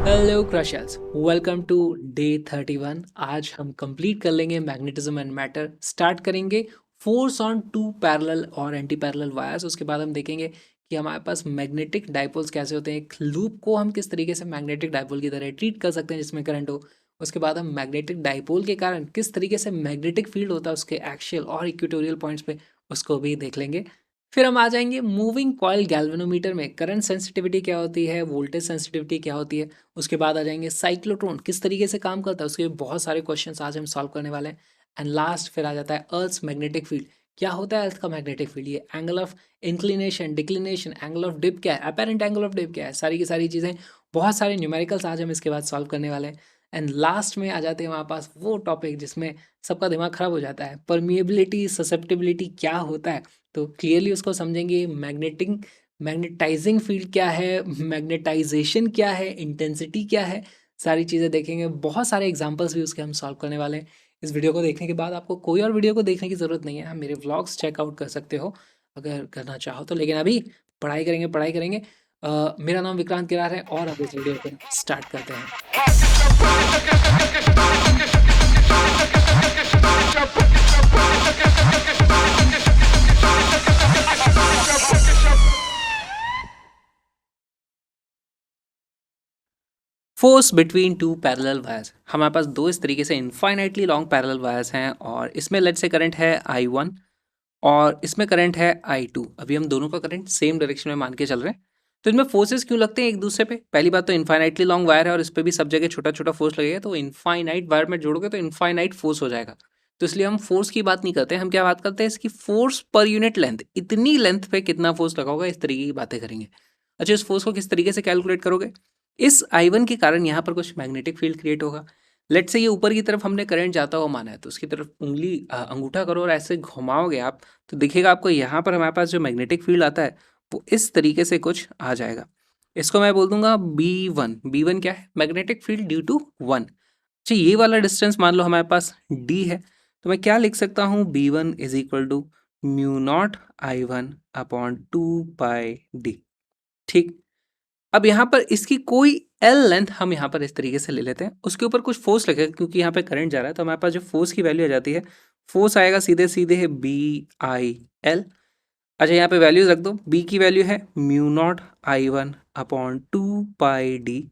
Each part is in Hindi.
Hello crushers, welcome to day 31। आज हम कंप्लीट कर लेंगे मैग्नेटिज्म एंड मैटर। स्टार्ट करेंगे फोर्स ऑन टू पैरेलल और एंटी पैरेलल वायर्स। उसके बाद हम देखेंगे कि हमारे पास मैग्नेटिक डाइपोल्स कैसे होते हैं, एक लूप को हम किस तरीके से मैग्नेटिक डाइपोल की तरह ट्रीट कर सकते हैं जिसमें करंट हो। उसके बाद हम मैग्नेटिक डाइपोल के कारण किस तरीके से मैग्नेटिक फील्ड होता है उसके एक्शियल और इक्वेटोरियल पॉइंट्स पे, उसको भी देख लेंगे। फिर हम आ जाएंगे मूविंग कॉइल गैल्वेनोमीटर में करंट सेंसिटिविटी क्या होती है, वोल्टेज सेंसिटिविटी क्या होती है। उसके बाद आ जाएंगे साइक्लोट्रॉन किस तरीके से काम करता है, उसके बहुत सारे क्वेश्चंस आज हम सॉल्व करने वाले हैं। एंड लास्ट फिर आ जाता है अर्थ्स मैग्नेटिक फील्ड। क्या होता है अर्थ का मैग्नेटिक फील्ड, ये angle of inclination, declination, angle of dip क्या है, अपेरेंट एंगल ऑफ डिप क्या है, सारी की सारी चीज़ें, बहुत सारे न्यूमेरिकल्स आज हम इसके बाद सॉल्व करने वाले हैं। एंड लास्ट में आ जाते हैं हमारे पास वो टॉपिक जिसमें सबका दिमाग खराब हो जाता है, परमिएबिलिटी ससेप्टिबिलिटी क्या होता है। तो क्लियरली उसको समझेंगे। मैग्नेटाइजिंग फील्ड क्या है, मैग्नेटाइजेशन क्या है, इंटेंसिटी क्या है, सारी चीज़ें देखेंगे। बहुत सारे एग्जांपल्स भी उसके हम सॉल्व करने वाले हैं। इस वीडियो को देखने के बाद आपको कोई और वीडियो को देखने की ज़रूरत नहीं है, आप मेरे व्लॉग्स चेकआउट कर सकते हो अगर करना चाहो तो। लेकिन अभी पढ़ाई करेंगे, पढ़ाई करेंगे। मेरा नाम विक्रांत किरार है और अब इस वीडियो को स्टार्ट करते हैं। Force between two parallel wires. हमारे पास दो इस तरीके से इनफाइनाइटली लॉन्ग पैरेलल वायर्स हैं और इसमें लेट से करंट है I1 और इसमें करंट है I2। अभी हम दोनों का करंट सेम डायरेक्शन में मान के चल रहे हैं। तो इनमें फोर्सेस क्यों लगते हैं एक दूसरे पे? पहली बात तो इनफाइनाइटली लॉन्ग वायर है और इस पर भी सब जगह छोटा छोटा फोर्स लगेगा, तो इनफाइनाइट वायर में जोड़ोगे तो इनफाइनाइट फोर्स हो जाएगा। तो इसलिए हम फोर्स की बात नहीं करते, हम क्या बात करते हैं इसकी फोर्स पर यूनिट लेंथ, इतनी लेंथ पे कितना फोर्स लगा होगा, इस तरीके की बातें करेंगे। अच्छा, इस फोर्स को किस तरीके से कैलकुलेट करोगे? इस I1 के कारण यहाँ पर कुछ मैग्नेटिक फील्ड क्रिएट होगा। लेट से ये ऊपर की तरफ हमने करंट जाता हुआ माना है, तो उसकी तरफ उंगली अंगूठा करो और ऐसे घुमाओगे आप, तो दिखेगा आपको यहाँ पर हमारे पास जो मैग्नेटिक फील्ड आता है वो इस तरीके से कुछ आ जाएगा। इसको मैं बोल दूंगा B1। B1 क्या है? Magnetic field due to 1। अच्छा, ये वाला डिस्टेंस मान लो हमारे पास D है, तो मैं क्या लिख सकता हूँ? B1 is equal to mu naught I1 upon 2 πD। ठीक। अब यहाँ पर इसकी कोई एल लेंथ हम यहाँ पर इस तरीके से ले लेते हैं, उसके ऊपर कुछ फोर्स लगेगा क्योंकि यहाँ पे करंट जा रहा है, तो हमारे पास जो फोर्स की वैल्यू आ जाती है, फोर्स आएगा सीधे सीधे है BIL। अच्छा, यहाँ पे वैल्यूज रख दो। बी की वैल्यू है mu naught I1 upon 2 πD।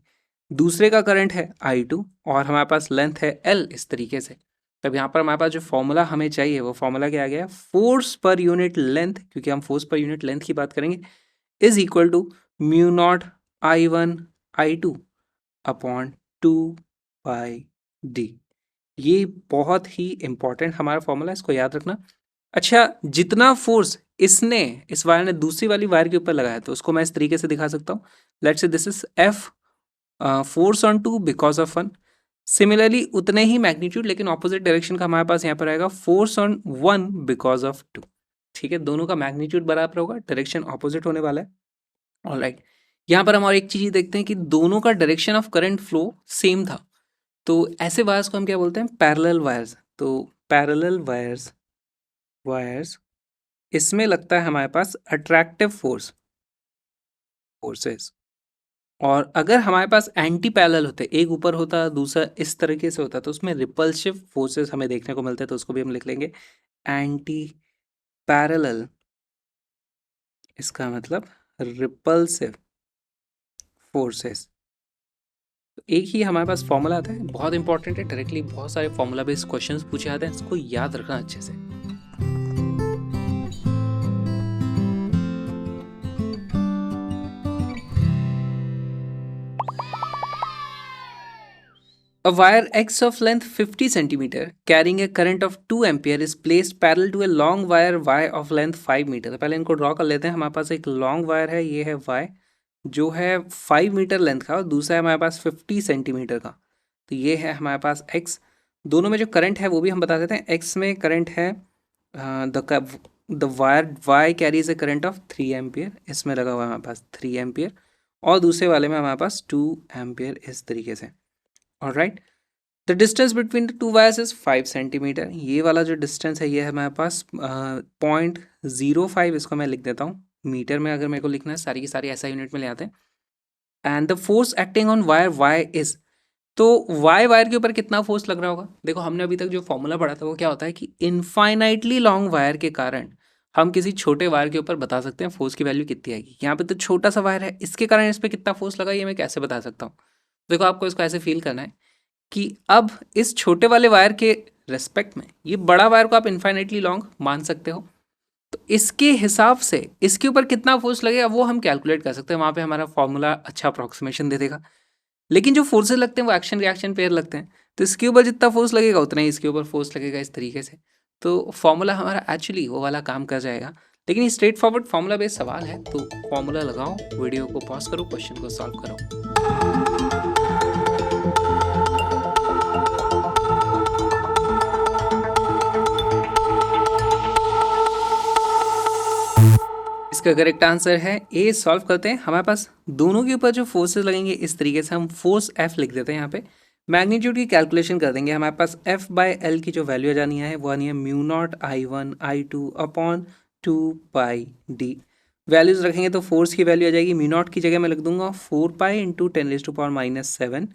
दूसरे का करंट है I2 और हमारे पास लेंथ है L इस तरीके से। तब यहाँ पर हमारे पास जो फॉर्मूला हमें चाहिए वो फॉर्मूला क्या आ गया? फोर्स पर यूनिट लेंथ, क्योंकि हम फोर्स पर यूनिट लेंथ की बात करेंगे, is equal to mu naught I1 I2 upon 2 πD। ये बहुत ही इंपॉर्टेंट हमारा फॉर्मूला, इसको याद रखना। अच्छा, जितना फोर्स इस वायर ने दूसरी वाली वायर के ऊपर लगाया तो उसको मैं इस तरीके से दिखा सकता हूँ। Let's say this is F, force on 2 because of 1। Similarly उतने ही मैग्नीट्यूड लेकिन ऑपोजिट डायरेक्शन का हमारे पास यहाँ पर आएगा फोर्स ऑन 1 बिकॉज ऑफ 2। ठीक है, दोनों का मैग्नीट्यूड बराबर होगा, डायरेक्शन ऑपोजिट होने वाला है। ऑलराइट, यहाँ पर हम और एक चीज देखते हैं कि दोनों का direction of current flow same था। तो ऐसे वायर्स को हम क्या बोलते हैं? Parallel wires. तो पैरेलल वायर्स इसमें लगता है हमारे पास अट्रैक्टिव फोर्सेस। और अगर हमारे पास एंटी पैरेलल होते, एक ऊपर होता दूसरा इस तरीके से होता, तो उसमें रिपल्सिव फोर्सेस हमें देखने को मिलते हैं, तो उसको भी हम लिख लेंगे एंटी पैरेलल। इसका मतलब रिपल्सिव फोर्सेस। तो एक ही हमारे पास फॉर्मूला आता है, बहुत इंपॉर्टेंट है, डायरेक्टली बहुत सारे फॉर्मूला बेस्ड क्वेश्चंस पूछे जाते हैं, इसको याद रखना अच्छे से। A wire X of length 50 centimeter carrying a current of 2 ampere is placed parallel to a long wire Y of length 5 meter। तो पहले इनको ड्रॉ कर लेते हैं। हमारे पास एक लॉन्ग वायर है, ये है Y जो है 5 मीटर लेंथ का, और दूसरा है हमारे पास 50 सेंटीमीटर का। तो ये है हमारे पास X। दोनों में जो करंट है वो भी हम बता देते हैं। X में करंट है the wire Y carries A current of 3 ampere, इसमें लगा हुआ है हमारे पास 3 एम्पियर, और दूसरे वाले में हमारे पास 2 एम्पियर, इस तरीके से। Alright, the distance between the two wires is 5 centimetre. ये वाला जो डिस्टेंस है ये है हमारे पास 0.05। इसको मैं लिख देता हूँ मीटर में, अगर मेरे को लिखना है, सारी की सारी ऐसा यूनिट में ले आते हैं। And the force acting on wire Y is, तो वाई वायर के ऊपर कितना फोर्स लग रहा होगा? देखो हमने अभी तक जो फॉर्मूला पढ़ा था वो क्या होता है कि इनफाइनाइटली लॉन्ग वायर के कारण हम किसी छोटे वायर के ऊपर बता सकते हैं फोर्स की वैल्यू कितनी आएगी। यहाँ पे तो छोटा सा वायर है, इसके कारण इस पर कितना फोर्स लगा ये मैं कैसे बता सकता हूँ? देखो आपको इसको ऐसे फील करना है कि अब इस छोटे वाले वायर के रेस्पेक्ट में ये बड़ा वायर को आप इनफाइनाइटली लॉन्ग मान सकते हो, तो इसके हिसाब से इसके ऊपर कितना फोर्स लगेगा वो हम कैलकुलेट कर सकते हैं। वहाँ पे हमारा फॉर्मूला अच्छा अप्रोक्सीमेशन दे देगा। लेकिन जो फोर्सेस लगते हैं वो एक्शन रिएक्शन पेयर लगते हैं, तो इसके ऊपर जितना फोर्स लगेगा उतना ही इसके ऊपर फोर्स लगेगा, इस तरीके से। तो फॉर्मूला हमारा एक्चुअली वो वाला काम कर जाएगा। लेकिन ये स्ट्रेट फॉरवर्ड फॉर्मूला बेस्ड सवाल है, तो फॉर्मूला लगाओ, वीडियो को पॉज करो, क्वेश्चन को सॉल्व करो। इसका करेक्ट आंसर है ए। सॉल्व करते हैं। हमारे पास दोनों के ऊपर जो फोर्सेस लगेंगे इस तरीके से हम फोर्स एफ लिख देते हैं। यहाँ पे मैग्नीट्यूड की कैलकुलेशन कर देंगे। हमारे पास एफ बाय एल की जो वैल्यू जानी है वो आनी है mu naught I1 I2 upon 2 पाई डी। वैल्यूज रखेंगे तो फोर्स की वैल्यू आ जाएगी, म्यू नॉट की जगह मैं लिख दूंगा 4 pi into 10⁻⁻⁷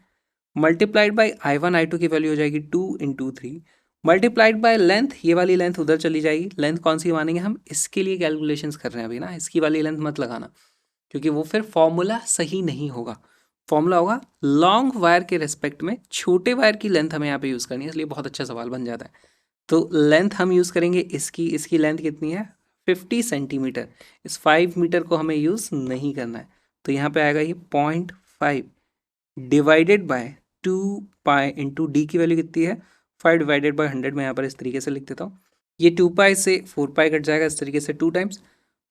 multiplied by I1 I2 की वैल्यू हो जाएगी 2 × 3 मल्टीप्लाइड बाय लेंथ, ये वाली लेंथ उधर चली जाएगी। लेंथ कौन सी मानेंगे हम? इसके लिए कैलकुलेशंस कर रहे हैं अभी ना, इसकी वाली लेंथ मत लगाना क्योंकि वो फिर फॉर्मूला सही नहीं होगा। फॉर्मूला होगा लॉन्ग वायर के रेस्पेक्ट में छोटे वायर की लेंथ हमें यहाँ पे यूज़ करनी है, इसलिए बहुत अच्छा सवाल बन जाता है। तो लेंथ हम यूज़ करेंगे इसकी लेंथ कितनी है? 50 सेंटीमीटर। इस 5 मीटर को हमें यूज़ नहीं करना है, तो यहाँ पे आएगा ये 0.5 divided by 2 pi into D की वैल्यू कितनी है? 5 डिवाइडेड बाय 100। मैं यहाँ पर इस तरीके से लिख देता हूँ। ये 2 पाई से 4 पाई कट जाएगा इस तरीके से 2 टाइम्स।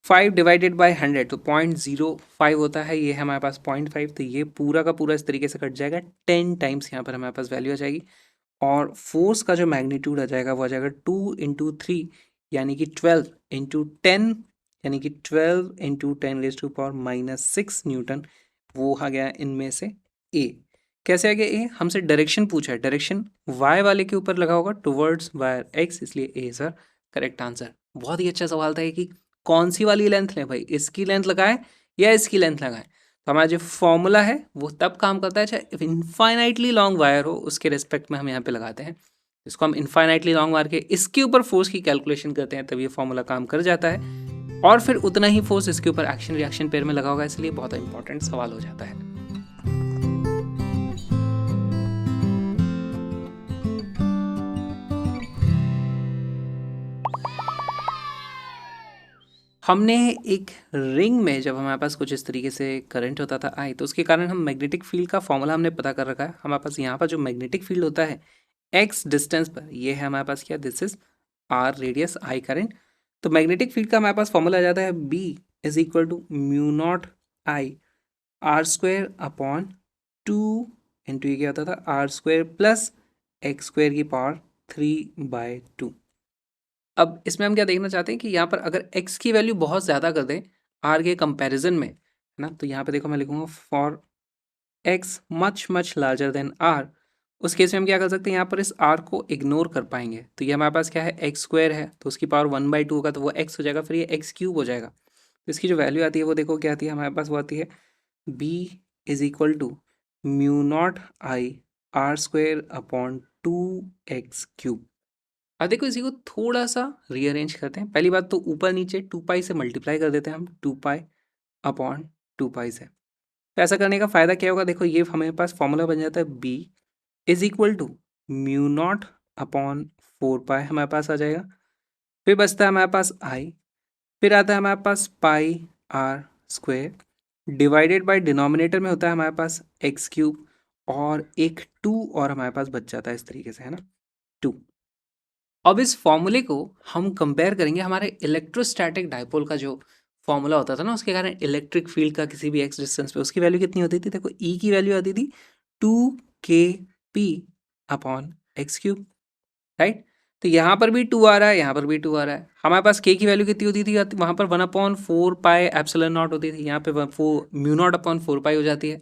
5 डिवाइडेड बाय 100 तो 0.05 होता है, ये है हमारे पास 0.5, तो ये पूरा का पूरा इस तरीके से कट जाएगा। 10 टाइम्स यहाँ पर हमारे पास वैल्यू आ जाएगी। और फोर्स का जो मैग्नीट्यूड आ जाएगा वो आ जाएगा 2 × 3 यानी कि 12 × 10 यानी कि 12 × 10⁻⁻⁶ न्यूटन। वो आ गया इनमें से ए। कैसे आ गया ए? हमसे डायरेक्शन पूछा है, डायरेक्शन वाई वाले के ऊपर लगा होगा टुवर्ड्स वायर एक्स, इसलिए ए सर करेक्ट आंसर। बहुत ही अच्छा सवाल था ये कि कौन सी वाली लेंथ लें भाई, इसकी लेंथ लगाएं या इसकी लेंथ लगाएं। तो हमारा जो फॉर्मूला है वो तब काम करता है चाहे इनफाइनाइटली लॉन्ग वायर हो, उसके रेस्पेक्ट में हम यहाँ पे लगाते हैं। इसको हम इनफाइनाइटली लॉन्ग वायर के इसके ऊपर फोर्स की कैलकुलेशन करते हैं, तब ये फॉर्मूला काम कर जाता है। और फिर उतना ही फोर्स इसके ऊपर एक्शन रिएक्शन पेयर में लगा होगा, इसलिए बहुत इंपॉर्टेंट सवाल हो जाता है। हमने एक रिंग में जब हमारे पास कुछ इस तरीके से करंट होता था आई, तो उसके कारण हम मैग्नेटिक फील्ड का फॉर्मूला हमने पता कर रखा है। हमारे पास यहाँ पर जो मैग्नेटिक फील्ड होता है एक्स डिस्टेंस पर, ये है हमारे पास क्या? This is R radius I current. तो मैग्नेटिक फील्ड का हमारे पास फॉर्मूला आ जाता है B is equal to mu naught I R square upon 2 into ये क्या होता था R square plus X square की पावर 3/2। अब इसमें हम क्या देखना चाहते हैं कि यहाँ पर अगर x की वैल्यू बहुत ज़्यादा कर दें r के कंपैरिजन में, है ना, तो यहाँ पे देखो मैं लिखूंगा for x much much larger than r। उस केस में हम क्या कर सकते हैं, यहाँ पर इस r को इग्नोर कर पाएंगे। तो ये हमारे पास क्या है? एक्स स्क्वायर है, तो उसकी पावर 1/2 होगा, तो वो x हो जाएगा, फिर ये x क्यूब हो जाएगा। तो इसकी जो वैल्यू आती है वो देखो क्या आती है हमारे पास, वो आती है b is equal to mu naught I R square upon 2x³ अब देखो इसी को थोड़ा सा रीअरेंज करते हैं। पहली बात तो ऊपर नीचे 2 पाई से मल्टीप्लाई कर देते हैं हम, 2 पाई अपॉन 2 पाई से। तो ऐसा करने का फ़ायदा क्या होगा? देखो ये हमारे पास फॉर्मूला बन जाता है B is equal to mu naught upon 4 pi हमारे पास आ जाएगा। फिर बचता है हमारे पास आई, फिर आता है हमारे पास pi R square divided by denominator में होता है हमारे पास x³ और एक 2 और हमारे पास बच जाता है इस तरीके से, है ना, 2। अब इस फॉर्मूले को हम कंपेयर करेंगे हमारे इलेक्ट्रोस्टैटिक डायपोल का जो फॉर्मूला होता था ना, उसके कारण इलेक्ट्रिक फील्ड का किसी भी एक्स डिस्टेंस पे उसकी वैल्यू कितनी होती थी? देखो ई की वैल्यू आती थी 2kp अपॉन x³, राइट। तो यहाँ पर भी 2 आ रहा है, यहाँ पर भी 2 आ रहा है। हमारे पास k की वैल्यू कितनी होती थी? वहाँ पर 1/4 पाई एप्सिलॉन नॉट होती थी, यहाँ पे म्यू नॉट अपॉन 4 पाई हो जाती है।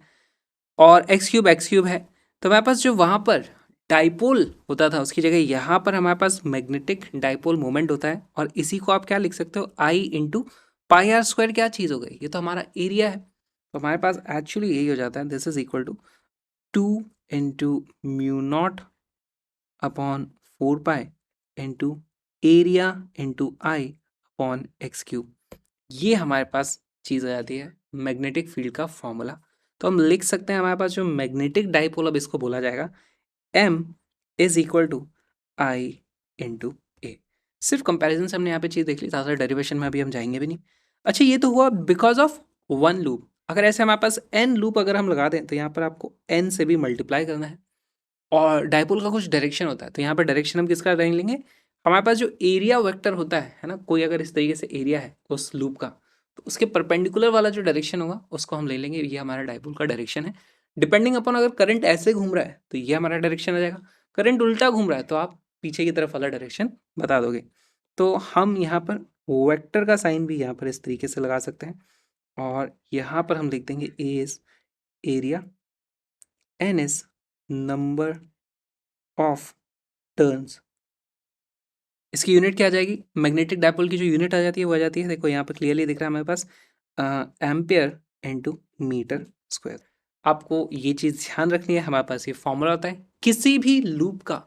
और x³ है, तो हमारे पास जो वहाँ पर डाइपोल होता था उसकी जगह यहाँ पर हमारे पास मैग्नेटिक डाइपोल मोमेंट होता है। और इसी को आप क्या लिख सकते हो? I into pi R square. क्या चीज़ हो गई? ये तो हमारा एरिया है। तो हमारे पास एक्चुअली यही हो जाता है, this is equal to 2 into mu naught upon 4 pi into area into I upon X cube. ये हमारे पास चीज़ आ जाती है मैग्नेटिक फील्ड का फॉर्मूला। तो हम लिख सकते हैं हमारे पास जो मैग्नेटिक डाइपोल, अब इसको बोला जाएगा M is equal to I into A. सिर्फ कंपैरिजन से हमने यहाँ पे चीज़ देख ली, ज़्यादा डेरिवेशन में अभी हम जाएंगे भी नहीं। अच्छा, ये तो हुआ बिकॉज ऑफ वन लूप। अगर ऐसे हमारे पास एन लूप अगर हम लगा दें तो यहाँ पर आपको एन से भी मल्टीप्लाई करना है, और डाइपोल का कुछ डायरेक्शन होता है, तो यहाँ पर डायरेक्शन हम किसका रहेंगे लेंगे, हमारे पास जो एरिया वेक्टर होता है ना, कोई अगर इस तरीके से एरिया है उस लूप का, तो उसके परपेंडिकुलर वाला जो डायरेक्शन होगा उसको हम ले लेंगे, ये हमारा डाइपोल का डायरेक्शन है। डिपेंडिंग अपॉन अगर करंट ऐसे घूम रहा है तो ये हमारा डायरेक्शन आ जाएगा, करंट उल्टा घूम रहा है तो आप पीछे की तरफ वाला डायरेक्शन बता दोगे। तो हम यहाँ पर वेक्टर का साइन भी यहाँ पर इस तरीके से लगा सकते हैं, और यहाँ पर हम लिख देंगे A is area, N is number of turns. इसकी यूनिट क्या आ जाएगी, मैग्नेटिक डायपोल की जो यूनिट आ जाती है वो आ जाती है, देखो यहाँ पर क्लियरली दिख रहा है हमारे पास एम्पियर इंटू मीटर स्क्वायर। आपको ये चीज़ ध्यान रखनी है, हमारे पास ये फॉर्मूला होता है किसी भी लूप का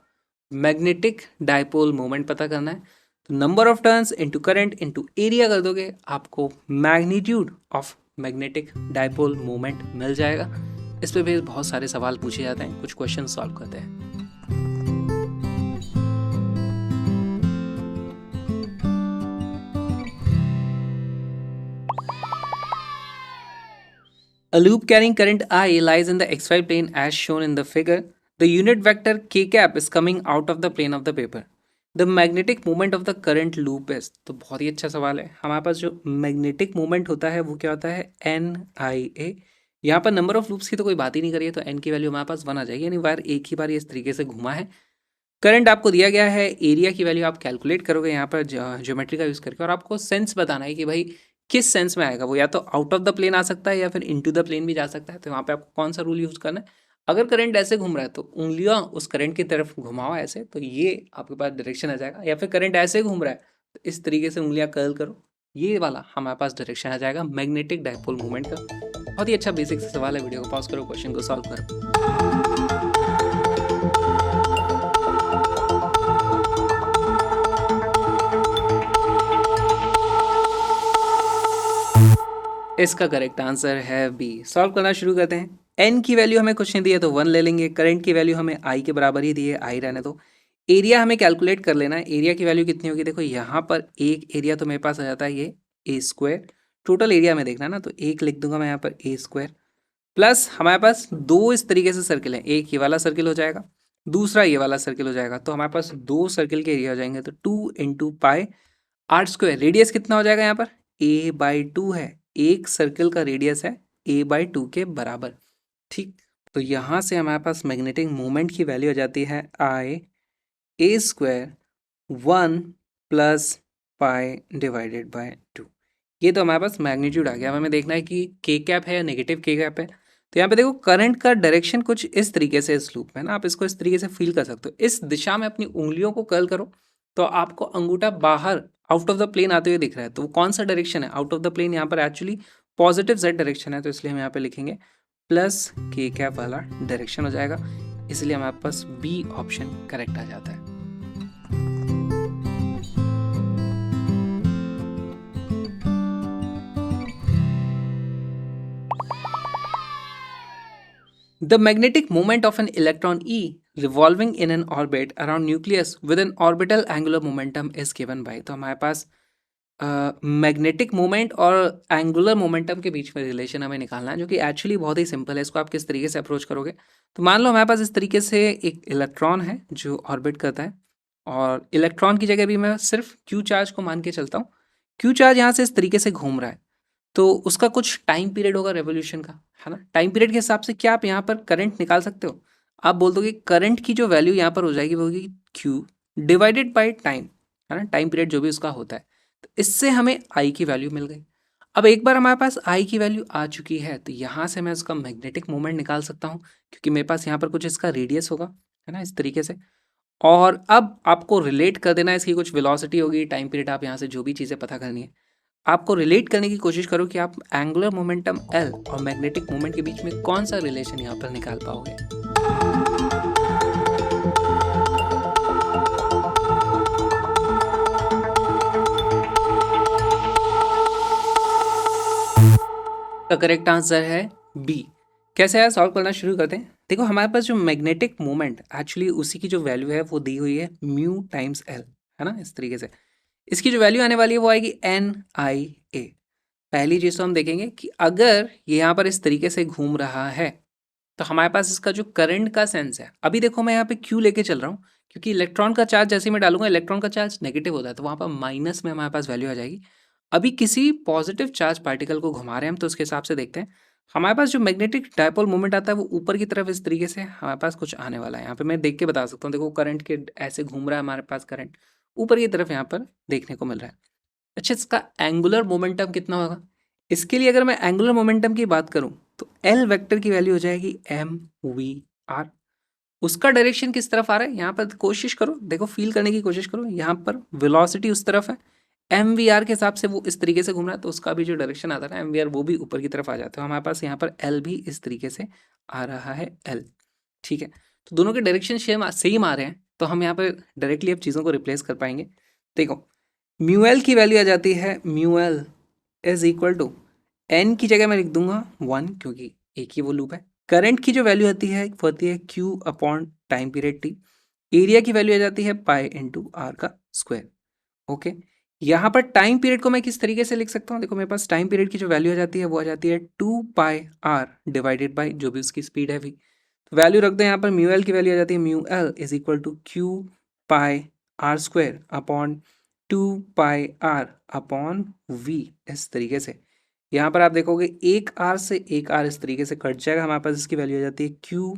मैग्नेटिक डायपोल मोमेंट पता करना है, तो number of turns into current into area कर दोगे, आपको magnitude of magnetic dipole moment मिल जाएगा। इस पे भी बहुत सारे सवाल पूछे जाते हैं, कुछ क्वेश्चन सॉल्व करते हैं। A loop carrying current I lies in the xy plane as shown in the figure. The unit vector k cap is coming out of the plane of the paper. The magnetic moment of the current loop is, तो बहुत ही अच्छा सवाल है। हमारे पास जो मैग्नेटिक मोमेंट होता है वो क्या होता है, एन आई ए। यहाँ पर नंबर ऑफ लूप्स की तो कोई बात ही नहीं करी है, तो एन की वैल्यू हमारे पास 1 आ जाएगी, यानी वायर एक ही बार इस तरीके से घुमा है। करंट आपको दिया गया है, एरिया की वैल्यू आप कैलकुलेट करोगे यहाँ पर ज्योमेट्री का यूज़ करके, और आपको सेंस बताना है कि भाई किस सेंस में आएगा वो, या तो आउट ऑफ द प्लेन आ सकता है या फिर इनटू द प्लेन भी जा सकता है। तो वहाँ पे आपको कौन सा रूल यूज़ करना है, अगर करंट ऐसे घूम रहा है तो उंगलियां उस करंट की तरफ घुमाओ ऐसे, तो ये आपके पास डायरेक्शन आ जाएगा, या फिर करंट ऐसे घूम रहा है तो इस तरीके से उंगलियां कर्ल करो, ये वाला हमारे पास डायरेक्शन आ जाएगा मैग्नेटिक डायपोल मूवमेंट का। बहुत ही अच्छा बेसिक सवाल है, वीडियो को पॉज करो, क्वेश्चन को सॉल्व करो। इसका करेक्ट आंसर है बी। सॉल्व करना शुरू करते हैं। एन की वैल्यू हमें कुछ नहीं दी है तो 1 ले लेंगे, करंट की वैल्यू हमें आई के बराबर ही दी है, आई रहने दो। एरिया हमें कैलकुलेट कर लेना है, एरिया की वैल्यू कितनी होगी, देखो यहाँ पर एक एरिया तो मेरे पास आ जाता है ये ए स्क्वायर, टोटल एरिया में देखना ना, तो एक लिख दूंगा मैं यहाँ पर ए स्क्वायर, प्लस हमारे पास दो इस तरीके से सर्किल है, एक ये वाला सर्किल हो जाएगा, दूसरा ये वाला सर्किल हो जाएगा, तो हमारे पास दो सर्किल के एरिया हो जाएंगे, तो 2 into pi R square. Radius कितना हो जाएगा यहाँ पर, ए बाई 2 है, एक सर्कल का रेडियस है ए बाई 2 के बराबर। ठीक, तो यहाँ से हमारे पास मैग्नेटिक मोमेंट की वैल्यू हो जाती है I A square 1 plus pi divided by 2। ये तो हमारे पास मैग्नीट्यूड आ गया। अब हमें देखना है कि के कैप है या नेगेटिव के कैप है। तो यहाँ पे देखो करंट का डायरेक्शन कुछ इस तरीके से इस लूप में ना, आप इसको इस तरीके से फील कर सकते हो, इस दिशा में अपनी उंगलियों को कर्ल करो तो आपको अंगूठा बाहर आउट ऑफ द प्लेन आते हुए दिख रहा है, तो वो कौन सा डायरेक्शन है, आउट ऑफ द प्लेन यहाँ पर एक्चुअली पॉजिटिव जेड डायरेक्शन है, तो इसलिए हम यहाँ पे लिखेंगे प्लस के कैप वाला डायरेक्शन हो जाएगा, इसलिए हमारे पास बी ऑप्शन करेक्ट आ जाता है। The magnetic moment of an electron E revolving in an orbit around nucleus with an orbital angular momentum is given by, तो हमारे पास मैग्नेटिक मोमेंट और एंगुलर मोमेंटम के बीच में रिलेशन हमें निकालना है, जो कि एक्चुअली बहुत ही सिंपल है। इसको आप किस तरीके से अप्रोच करोगे, तो मान लो हमारे पास इस तरीके से एक इलेक्ट्रॉन है जो ऑर्बिट करता है, और इलेक्ट्रॉन की जगह भी मैं सिर्फ क्यू चार्ज को मान के चलता हूँ। क्यू चार्ज यहाँ से इस तरीके से घूम रहा है, तो उसका कुछ टाइम पीरियड होगा रेवोल्यूशन का, है ना। टाइम पीरियड के हिसाब से क्या आप यहाँ पर करंट निकाल सकते हो, आप बोल दोगे करंट की जो वैल्यू यहाँ पर हो जाएगी वो होगी क्यू डिवाइडेड बाई टाइम, है ना, टाइम पीरियड जो भी उसका होता है। तो इससे हमें आई की वैल्यू मिल गई। अब एक बार हमारे पास आई की वैल्यू आ चुकी है तो यहाँ से मैं उसका मैग्नेटिक मोमेंट निकाल सकता हूँ, क्योंकि मेरे पास यहाँ पर कुछ इसका रेडियस होगा, है ना, इस तरीके से। और अब आपको रिलेट कर देना है, इसकी कुछ वेलोसिटी होगी, टाइम पीरियड, आप यहाँ से जो भी चीज़ें पता करनी है आपको रिलेट करने की कोशिश करो कि आप एंगुलर मोमेंटम L और मैग्नेटिक मोमेंट के बीच में कौन सा रिलेशन यहाँ पर निकाल पाओगे। का करेक्ट आंसर है बी। कैसे यार सॉल्व करना शुरू करते हैं। देखो हमारे पास जो मैग्नेटिक मोमेंट एक्चुअली उसी की जो वैल्यू है वो दी हुई है म्यू टाइम्स एल, है ना, इस तरीके से। इसकी जो वैल्यू आने वाली है वो आएगी NIA। पहली चीज़ तो हम देखेंगे कि अगर ये यहाँ पर इस तरीके से घूम रहा है तो हमारे पास इसका जो करंट का सेंस है, अभी देखो मैं यहाँ पे क्यू लेके चल रहा हूँ क्योंकि इलेक्ट्रॉन का चार्ज जैसे ही मैं डालूंगा इलेक्ट्रॉन का चार्ज नेगेटिव होता है तो वहाँ पर माइनस में हमारे पास वैल्यू आ जाएगी। अभी किसी पॉजिटिव चार्ज पार्टिकल को घुमा रहे हैं हम तो उसके हिसाब से देखते हैं। हमारे पास जो मैग्नेटिक डायपोल मोमेंट आता है वो ऊपर की तरफ इस तरीके से हमारे पास कुछ आने वाला है। यहाँ पे मैं देख के बता सकता हूँ, देखो करंट के ऐसे घूम रहा है हमारे पास, करंट ऊपर की तरफ यहाँ पर देखने को मिल रहा है। अच्छा, इसका एंगुलर मोमेंटम कितना होगा। इसके लिए अगर मैं एंगुलर मोमेंटम की बात करूं तो एल वेक्टर की वैल्यू हो जाएगी MVR। उसका डायरेक्शन किस तरफ आ रहा है यहाँ पर कोशिश करो, देखो फील करने की कोशिश करो। यहाँ पर वेलोसिटी उस तरफ है, MVR के हिसाब से वो इस तरीके से घूम रहा है तो उसका भी जो डायरेक्शन आता है ना MVR वो भी ऊपर की तरफ आ जाता है। हमारे पास यहाँ पर L भी इस तरीके से आ रहा है L, ठीक है। तो दोनों के डायरेक्शन सेम आ रहे हैं तो हम यहाँ पर डायरेक्टली अब चीज़ों को रिप्लेस कर पाएंगे। देखो म्यू एल की वैल्यू आ जाती है mu L is equal to N की जगह मैं लिख दूंगा 1 क्योंकि एक ही वो लूप है। करंट की जो वैल्यू आती है वो आती है Q upon time period T। Area की वैल्यू आ जाती है पाई इंटू आर का स्क्वायर। ओके, यहाँ पर टाइम पीरियड को मैं किस तरीके से लिख सकता हूँ, देखो मेरे पास टाइम पीरियड की जो वैल्यू आ जाती है वो आ जाती है 2πr डिवाइडेड बाई जो भी उसकी स्पीड है v। तो वैल्यू रख दें यहाँ पर म्यू एल की वैल्यू आ जाती है mu L is equal to Q πr² upon 2πr upon v। इस तरीके से यहाँ पर आप देखोगे एक आर से एक आर इस तरीके से कट जाएगा, हमारे पास इसकी वैल्यू आ जाती है Q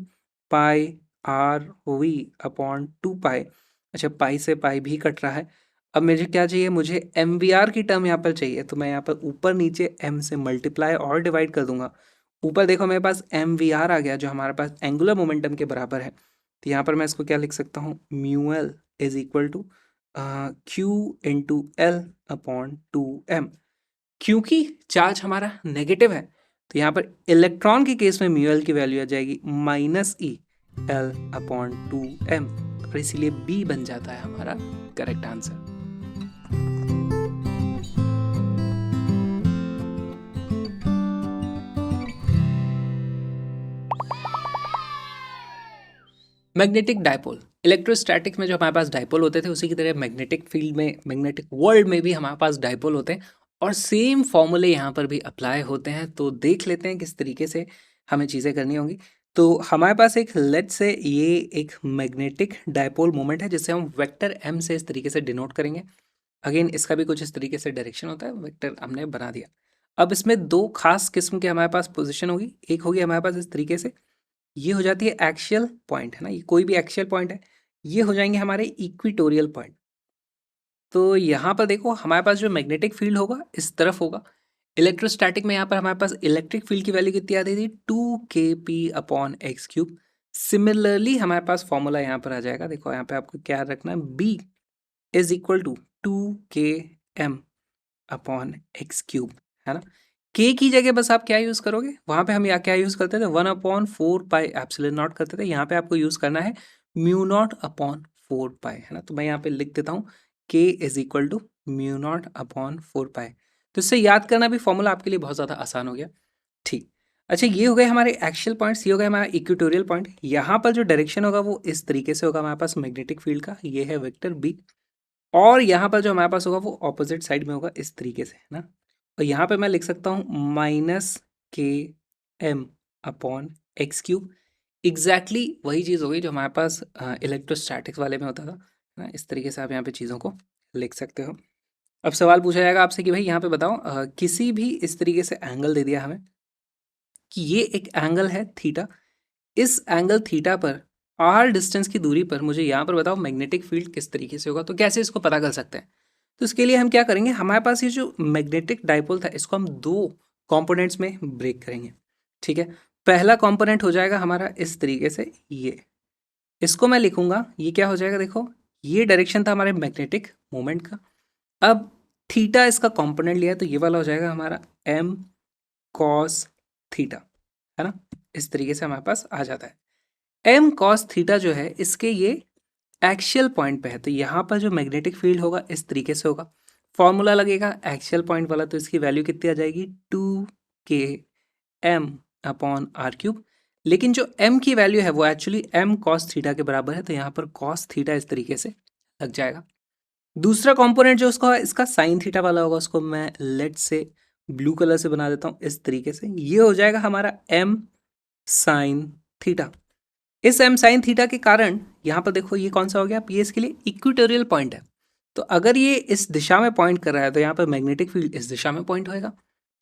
πr/v अपॉन 2π। अच्छा, पाई से पाई भी कट रहा है। अब मुझे क्या चाहिए, मुझे MVR की टर्म यहाँ पर चाहिए तो मैं यहाँ पर ऊपर नीचे m से मल्टीप्लाई और डिवाइड कर दूंगा। ऊपर देखो मेरे पास MVR आ गया जो हमारे पास एंगुलर मोमेंटम के बराबर है। तो यहाँ पर मैं इसको क्या लिख सकता हूँ, mu L is equal to Q/L upon 2m। क्योंकि चार्ज हमारा नेगेटिव है तो यहाँ पर इलेक्ट्रॉन के केस में म्यू एल की वैल्यू आ जाएगी -E/L अपॉन 2m और इसीलिए बी बन जाता है हमारा correct answer. Magnetic dipole, electrostatics में जो हमारे पास डायपोल होते थे उसी की तरह मैग्नेटिक फील्ड में, मैग्नेटिक वर्ल्ड में भी हमारे पास डायपोल होते हैं और सेम फॉर्मूले यहाँ पर भी अप्लाई होते हैं। तो देख लेते हैं किस तरीके से हमें चीज़ें करनी होंगी। तो हमारे पास एक लेट से ये एक मैग्नेटिक डायपोल मोमेंट है जिसे हम वेक्टर m से इस तरीके से डिनोट करेंगे। अगेन इसका भी कुछ इस तरीके से डायरेक्शन होता है, वेक्टर हमने बना दिया। अब इसमें दो खास किस्म के हमारे पास पोजिशन होगी, एक होगी हमारे पास इस तरीके से, ये हो जाती है एक्शियल पॉइंट, है ना, ये कोई भी एक्शियल पॉइंट है, ये हो जाएंगे हमारे इक्विटोरियल पॉइंट। तो यहाँ पर देखो हमारे पास जो मैग्नेटिक फील्ड होगा इस तरफ होगा। इलेक्ट्रोस्टैटिक में यहाँ पर हमारे पास इलेक्ट्रिक फील्ड की वैल्यू कितनी आती थी 2kp/x³। सिमिलरली हमारे पास फॉर्मूला यहाँ पर आ जाएगा, देखो यहाँ पे आपको क्या रखना है, b is equal to 2km/x³, है ना। k की जगह बस आप क्या यूज करोगे, वहां पे हम यहाँ क्या यूज करते थे 1/4πε0 करते थे, यहाँ पे आपको यूज करना है μ0/4π, है ना। तो मैं यहाँ पे लिख देता हूँ k इज इक्वल टू μ0/4π। तो इससे याद करना भी फॉर्मूला आपके लिए बहुत ज़्यादा आसान हो गया, ठीक। अच्छा, ये हो गए हमारे एक्शियल पॉइंट्स, ये हो गया हमारा इक्वेटोरियल पॉइंट। यहाँ पर जो डायरेक्शन होगा वो इस तरीके से होगा हमारे पास मैग्नेटिक फील्ड का, ये है वेक्टर b। और यहाँ पर जो हमारे पास होगा वो ऑपोजिट साइड में होगा इस तरीके से, है ना। और यहाँ पे मैं लिख सकता हूँ -km/x³। एग्जैक्टली वही चीज़ होगी जो हमारे पास इलेक्ट्रोस्टैटिक्स वाले में होता था, है ना। इस तरीके से आप यहाँ पे चीज़ों को लिख सकते हो। अब सवाल पूछा जाएगा आपसे कि भाई यहाँ पे बताओ किसी भी इस तरीके से एंगल दे दिया हमें कि ये एक एंगल है थीटा, इस एंगल थीटा पर r डिस्टेंस की दूरी पर मुझे यहाँ पर बताओ मैग्नेटिक फील्ड किस तरीके से होगा। तो कैसे इसको पता कर सकते हैं, तो इसके लिए हम क्या करेंगे, हमारे पास ये जो मैग्नेटिक डायपोल था इसको हम दो कंपोनेंट्स में ब्रेक करेंगे, ठीक है। पहला कंपोनेंट हो जाएगा हमारा इस तरीके से, ये इसको मैं लिखूंगा, ये क्या हो जाएगा, देखो ये डायरेक्शन था हमारे मैग्नेटिक मोमेंट का। अब थीटा इसका कंपोनेंट लिया है, तो ये वाला हो जाएगा हमारा m cos थीटा, है ना। इस तरीके से हमारे पास आ जाता है। m cos थीटा जो है इसके ये एक्सियल पॉइंट पे है, तो यहाँ पर जो मैग्नेटिक फील्ड होगा इस तरीके से होगा। फॉर्मूला लगेगा एक्सियल पॉइंट वाला, तो इसकी वैल्यू कितनी आ जाएगी 2k m/r³। लेकिन जो m की वैल्यू है वो एक्चुअली m cos थीटा के बराबर है, तो यहाँ पर cos थीटा इस तरीके से लग जाएगा। दूसरा कंपोनेंट जो उसका इसका साइन थीटा वाला होगा, उसको मैं लेट से ब्लू कलर से बना देता हूँ इस तरीके से। ये हो जाएगा हमारा m साइन थीटा। इस m साइन थीटा के कारण यहाँ पर देखो ये कौन सा हो गया, ये इसके लिए इक्वेटोरियल पॉइंट है। तो अगर ये इस दिशा में पॉइंट कर रहा है तो यहाँ पर मैग्नेटिक फील्ड इस दिशा में पॉइंट होएगा।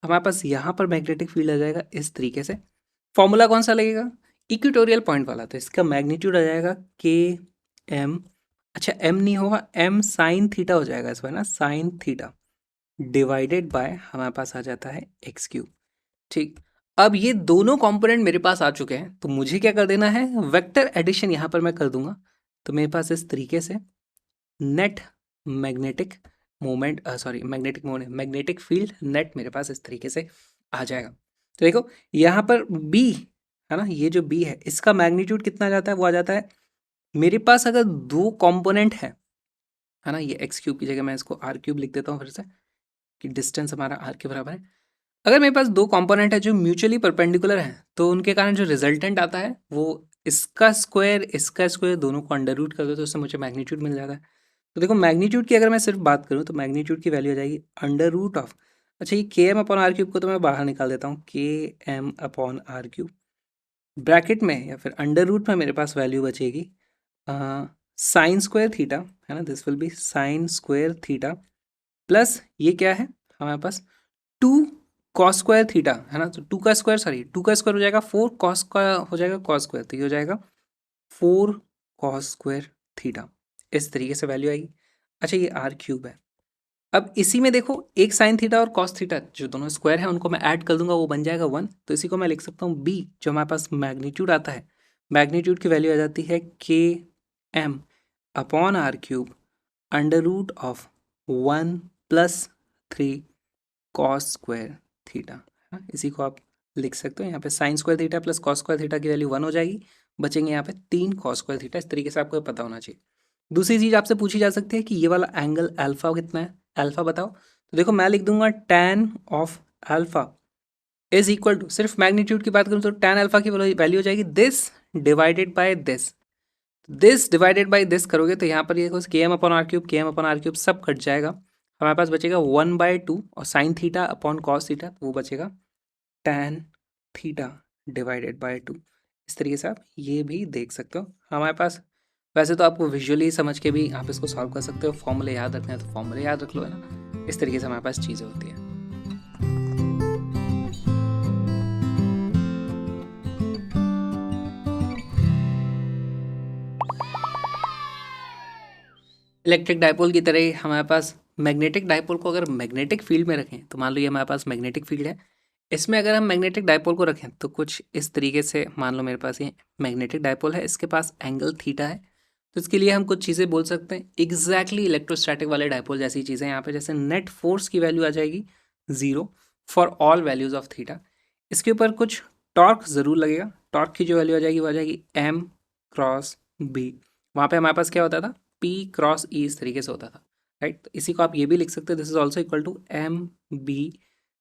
हमारे पास यहाँ पर मैग्नेटिक फील्ड आ जाएगा इस तरीके से। फॉर्मूला कौन सा लगेगा, इक्वेटोरियल पॉइंट वाला, तो इसका मैग्नीट्यूड आ जाएगा के एम, अच्छा एम नहीं होगा, एम साइन थीटा हो जाएगा इसमें ना, साइन थीटा डिवाइडेड बाय हमारे पास आ जाता है x³। ठीक, अब ये दोनों कंपोनेंट मेरे पास आ चुके हैं, तो मुझे क्या कर देना है, वेक्टर एडिशन यहाँ पर मैं कर दूंगा। तो मेरे पास इस तरीके से net magnetic moment, sorry magnetic moment, magnetic field net मेरे पास इस तरीके से आ जाएगा। तो देखो यहाँ पर B है ना, ये जो B है इसका मैग्नीट्यूड कितना आ जाता है, वो आ जाता है मेरे पास अगर दो कंपोनेंट है ना, ये x³ की जगह मैं इसको r³ लिख देता हूँ फिर से, कि डिस्टेंस हमारा r के बराबर है। अगर मेरे पास दो कंपोनेंट है जो म्यूचुअली परपेंडिकुलर है, तो उनके कारण जो रिजल्टेंट आता है वो इसका स्क्वायर दोनों को अंडर रूट कर दो, तो उससे मुझे मैग्नीट्यूड मिल जाता है। तो देखो मैग्नीट्यूड की अगर मैं सिर्फ बात करूँ तो मैग्नीट्यूड की वैल्यू आ जाएगी अंडर रूट ऑफ, अच्छा ये के एम अपॉन r³ को तो मैं बाहर निकाल देता हूँ, के एम अपॉन r³ ब्रैकेट में या फिर अंडर रूट में मेरे पास वैल्यू बचेगी साइन स्क्वायर थीटा, है ना, this will be sign square theta plus ये क्या है हमारे पास 2 कॉस स्क्वायर थीटा, है ना, तो 2 का स्क्वायर हो जाएगा 4, कॉस का हो जाएगा कॉस स्क्वायर, तो ये हो जाएगा 4 कॉस स्क्वायर थीटा। इस तरीके से वैल्यू आएगी। अच्छा ये r³ है। अब इसी में देखो एक साइन थीटा और कॉस थीटा जो दोनों स्क्वायर है उनको मैं ऐड कर दूंगा, वो बन जाएगा 1, तो इसी को मैं लिख सकता हूँ b, जो हमारे पास मैग्नीट्यूड आता है, मैग्नीट्यूड की वैल्यू आ जाती है K M upon r³ under root of 1 plus 3 cos square theta. इसी को आप लिख सकते हो, यहाँ पे sine square theta plus cos square theta की वैल्यू 1 हो जाएगी, बचेंगे यहाँ पे 3 कॉस स्क्वायर थीटा। इस तरीके से आपको पता होना चाहिए। दूसरी चीज़ आपसे पूछी जा सकती है कि ये वाला एंगल अल्फा कितना है, अल्फा बताओ। तो देखो मैं लिख दूंगा tan of alpha is equal to, सिर्फ मैग्नीट्यूड की बात करूँ तो tan अल्फा की वैल्यू हो जाएगी दिस डिवाइडेड बाय दिस करोगे तो यहाँ पर ये के एम अपॉन r³ सब कट जाएगा। हमारे पास बचेगा 1/2 और sine theta upon cos theta, वो बचेगा tan थीटा डिवाइडेड बाय 2। इस तरीके से आप ये भी देख सकते हो। हमारे पास वैसे तो आपको विजुअली समझ के भी आप इसको सॉल्व कर सकते हो, फॉर्मूले याद रखना है तो फॉर्मूले याद रख लो, है ना। इस तरीके से हमारे पास चीज़ें होती हैं। इलेक्ट्रिक डायपोल की तरह ही हमारे पास मैग्नेटिक डायपोल को अगर मैग्नेटिक फील्ड में रखें, तो मान लो ये हमारे पास मैग्नेटिक फील्ड है, इसमें अगर हम मैग्नेटिक डायपोल को रखें तो कुछ इस तरीके से मान लो मेरे पास ये मैग्नेटिक डायपोल है, इसके पास एंगल थीटा है, तो इसके लिए हम कुछ चीज़ें बोल सकते हैं एग्जैक्टली इलेक्ट्रोस्टैटिक वाले डायपोल जैसी चीज़ें यहाँ पे, जैसे नेट फोर्स की वैल्यू आ जाएगी 0 for all values of theta. इसके ऊपर कुछ टॉर्क ज़रूर लगेगा, टॉर्क की जो वैल्यू आ जाएगी वो आ जाएगी m क्रॉस b। वहाँ पे हमारे पास क्या होता था, p क्रॉस e, इस तरीके से होता था, राइट। तो इसी को आप ये भी लिख सकते हो, this is also equal to m b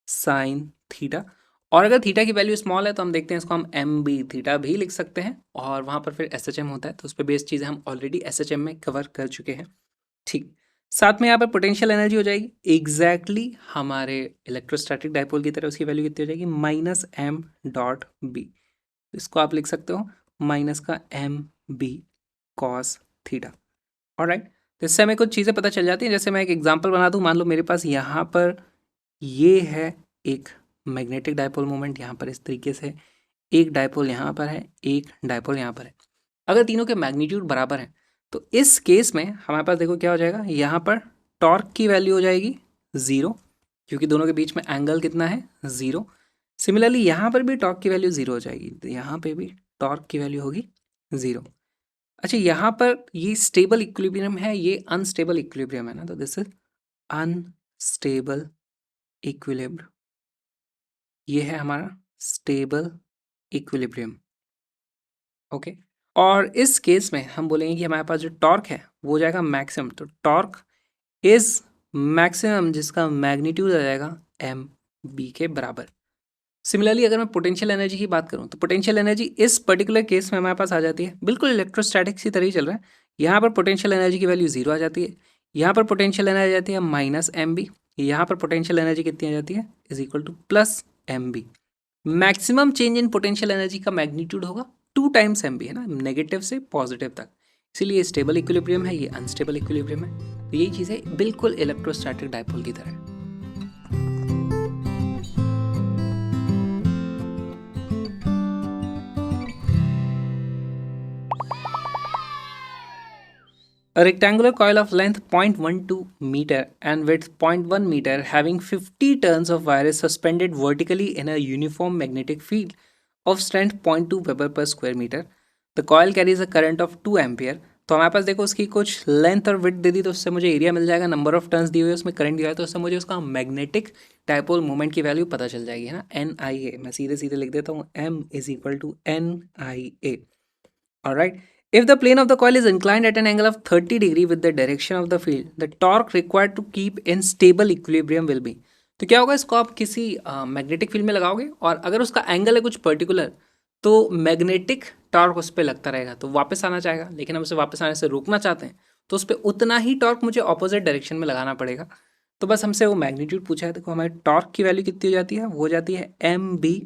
sine theta. और अगर थीटा की वैल्यू स्मॉल है तो हम देखते हैं इसको हम एम बी थीटा भी लिख सकते हैं, और वहाँ पर फिर एस एच एम होता है, तो उस पर बेस्ड चीज़ें हम ऑलरेडी एस एच एम में कवर कर चुके हैं। ठीक, साथ में यहाँ पर पोटेंशियल एनर्जी हो जाएगी एग्जैक्टली हमारे इलेक्ट्रोस्टैटिक डायपोल की तरह, उसकी वैल्यू कितनी हो जाएगी -m.b। इसको आप लिख सकते हो माइनस का m.b cos थीटा। ऑलराइट, तो इससे हमें कुछ चीज़ें पता चल जाती हैं। जैसे मैं एक एग्जांपल बना दूँ, मान लो मेरे पास यहाँ पर ये है एक मैग्नेटिक डायपोल मोमेंट, यहाँ पर इस तरीके से एक डायपोल यहाँ पर है, एक डायपोल यहाँ पर है। अगर तीनों के मैग्नीट्यूड बराबर हैं तो इस केस में हमारे पास देखो क्या हो जाएगा, यहाँ पर टॉर्क की वैल्यू हो जाएगी 0, क्योंकि दोनों के बीच में एंगल कितना है 0। सिमिलरली यहाँ पर भी टॉर्क की वैल्यू 0 हो जाएगी, तो यहाँ पे भी टॉर्क की वैल्यू होगी 0। अच्छा यहाँ पर ये स्टेबल इक्विलिब्रियम है, ये अनस्टेबल इक्विलिब्रियम है ना, तो दिस इज स्टेबल इक्विलिब्रियम, ये है हमारा स्टेबल इक्विलिब्रियम। ओके, और इस केस में हम बोलेंगे कि हमारे पास जो टॉर्क है वो हो जाएगा मैक्सिमम। तो टॉर्क इज मैक्सिमम जिसका मैग्नीट्यूड आ जाएगा एम बी के बराबर। सिमिलरली अगर मैं पोटेंशियल एनर्जी की बात करूं तो पोटेंशियल एनर्जी इस पर्टिकुलर केस में हमारे पास आ जाती है बिल्कुल इलेक्ट्रोस्टैटिक्स की तरह ही चल रहा है। यहाँ पर पोटेंशियल एनर्जी की वैल्यू 0 आ जाती है, यहाँ पर पोटेंशियल एनर्जी आ जाती है माइनस एम बी, यहाँ पर पोटेंशियल एनर्जी कितनी आ जाती है is equal to plus M B. Maximum change in potential energy का मैग्नीट्यूड होगा 2 टाइम्स एम बी, है ना, नेगेटिव से पॉजिटिव तक। इसीलिए स्टेबल इक्विलिब्रियम है, ये अनस्टेबल इक्विलिब्रियम है। तो यही चीज़ है बिल्कुल इलेक्ट्रोस्टैटिक डायपोल की तरह। A rectangular coil of length 0.12 meter and width 0.1 meter having 50 turns of wire is suspended vertically in a uniform magnetic field of strength 0.2 Weber per square meter. The coil carries a current of 2 ampere. तो हमारे पास देखो उसकी कुछ लेंथ और विड्थ दे दी तो उससे मुझे एरिया मिल जाएगा, नंबर ऑफ टर्न्स दिए हुए उसमें करंट दिया है तो उससे मुझे उसका मैग्नेटिक डायपोल मोमेंट की वैल्यू पता चल जाएगी, है ना, एन आई ए। मैं सीधे सीधे लिख देता हूँ M is equal to N I A. Alright, if the plane of the coil is inclined at an angle of 30 degree with the direction of the field, the torque required to keep in stable equilibrium will be। तो क्या होगा, इसको आप किसी मैग्नेटिक फील्ड में लगाओगे और अगर उसका एंगल है कुछ पर्टिकुलर तो मैग्नेटिक टॉर्क उस पर लगता रहेगा तो वापस आना चाहेगा, लेकिन हम उसे वापस आने से रोकना चाहते हैं तो उस पर उतना ही टॉर्क मुझे ऑपोजिट डायरेक्शन में लगाना पड़ेगा। तो बस हमसे वो मैग्नीट्यूड पूछा है। देखो हमारे टॉर्क की वैल्यू कितनी हो जाती है, वो हो जाती है M B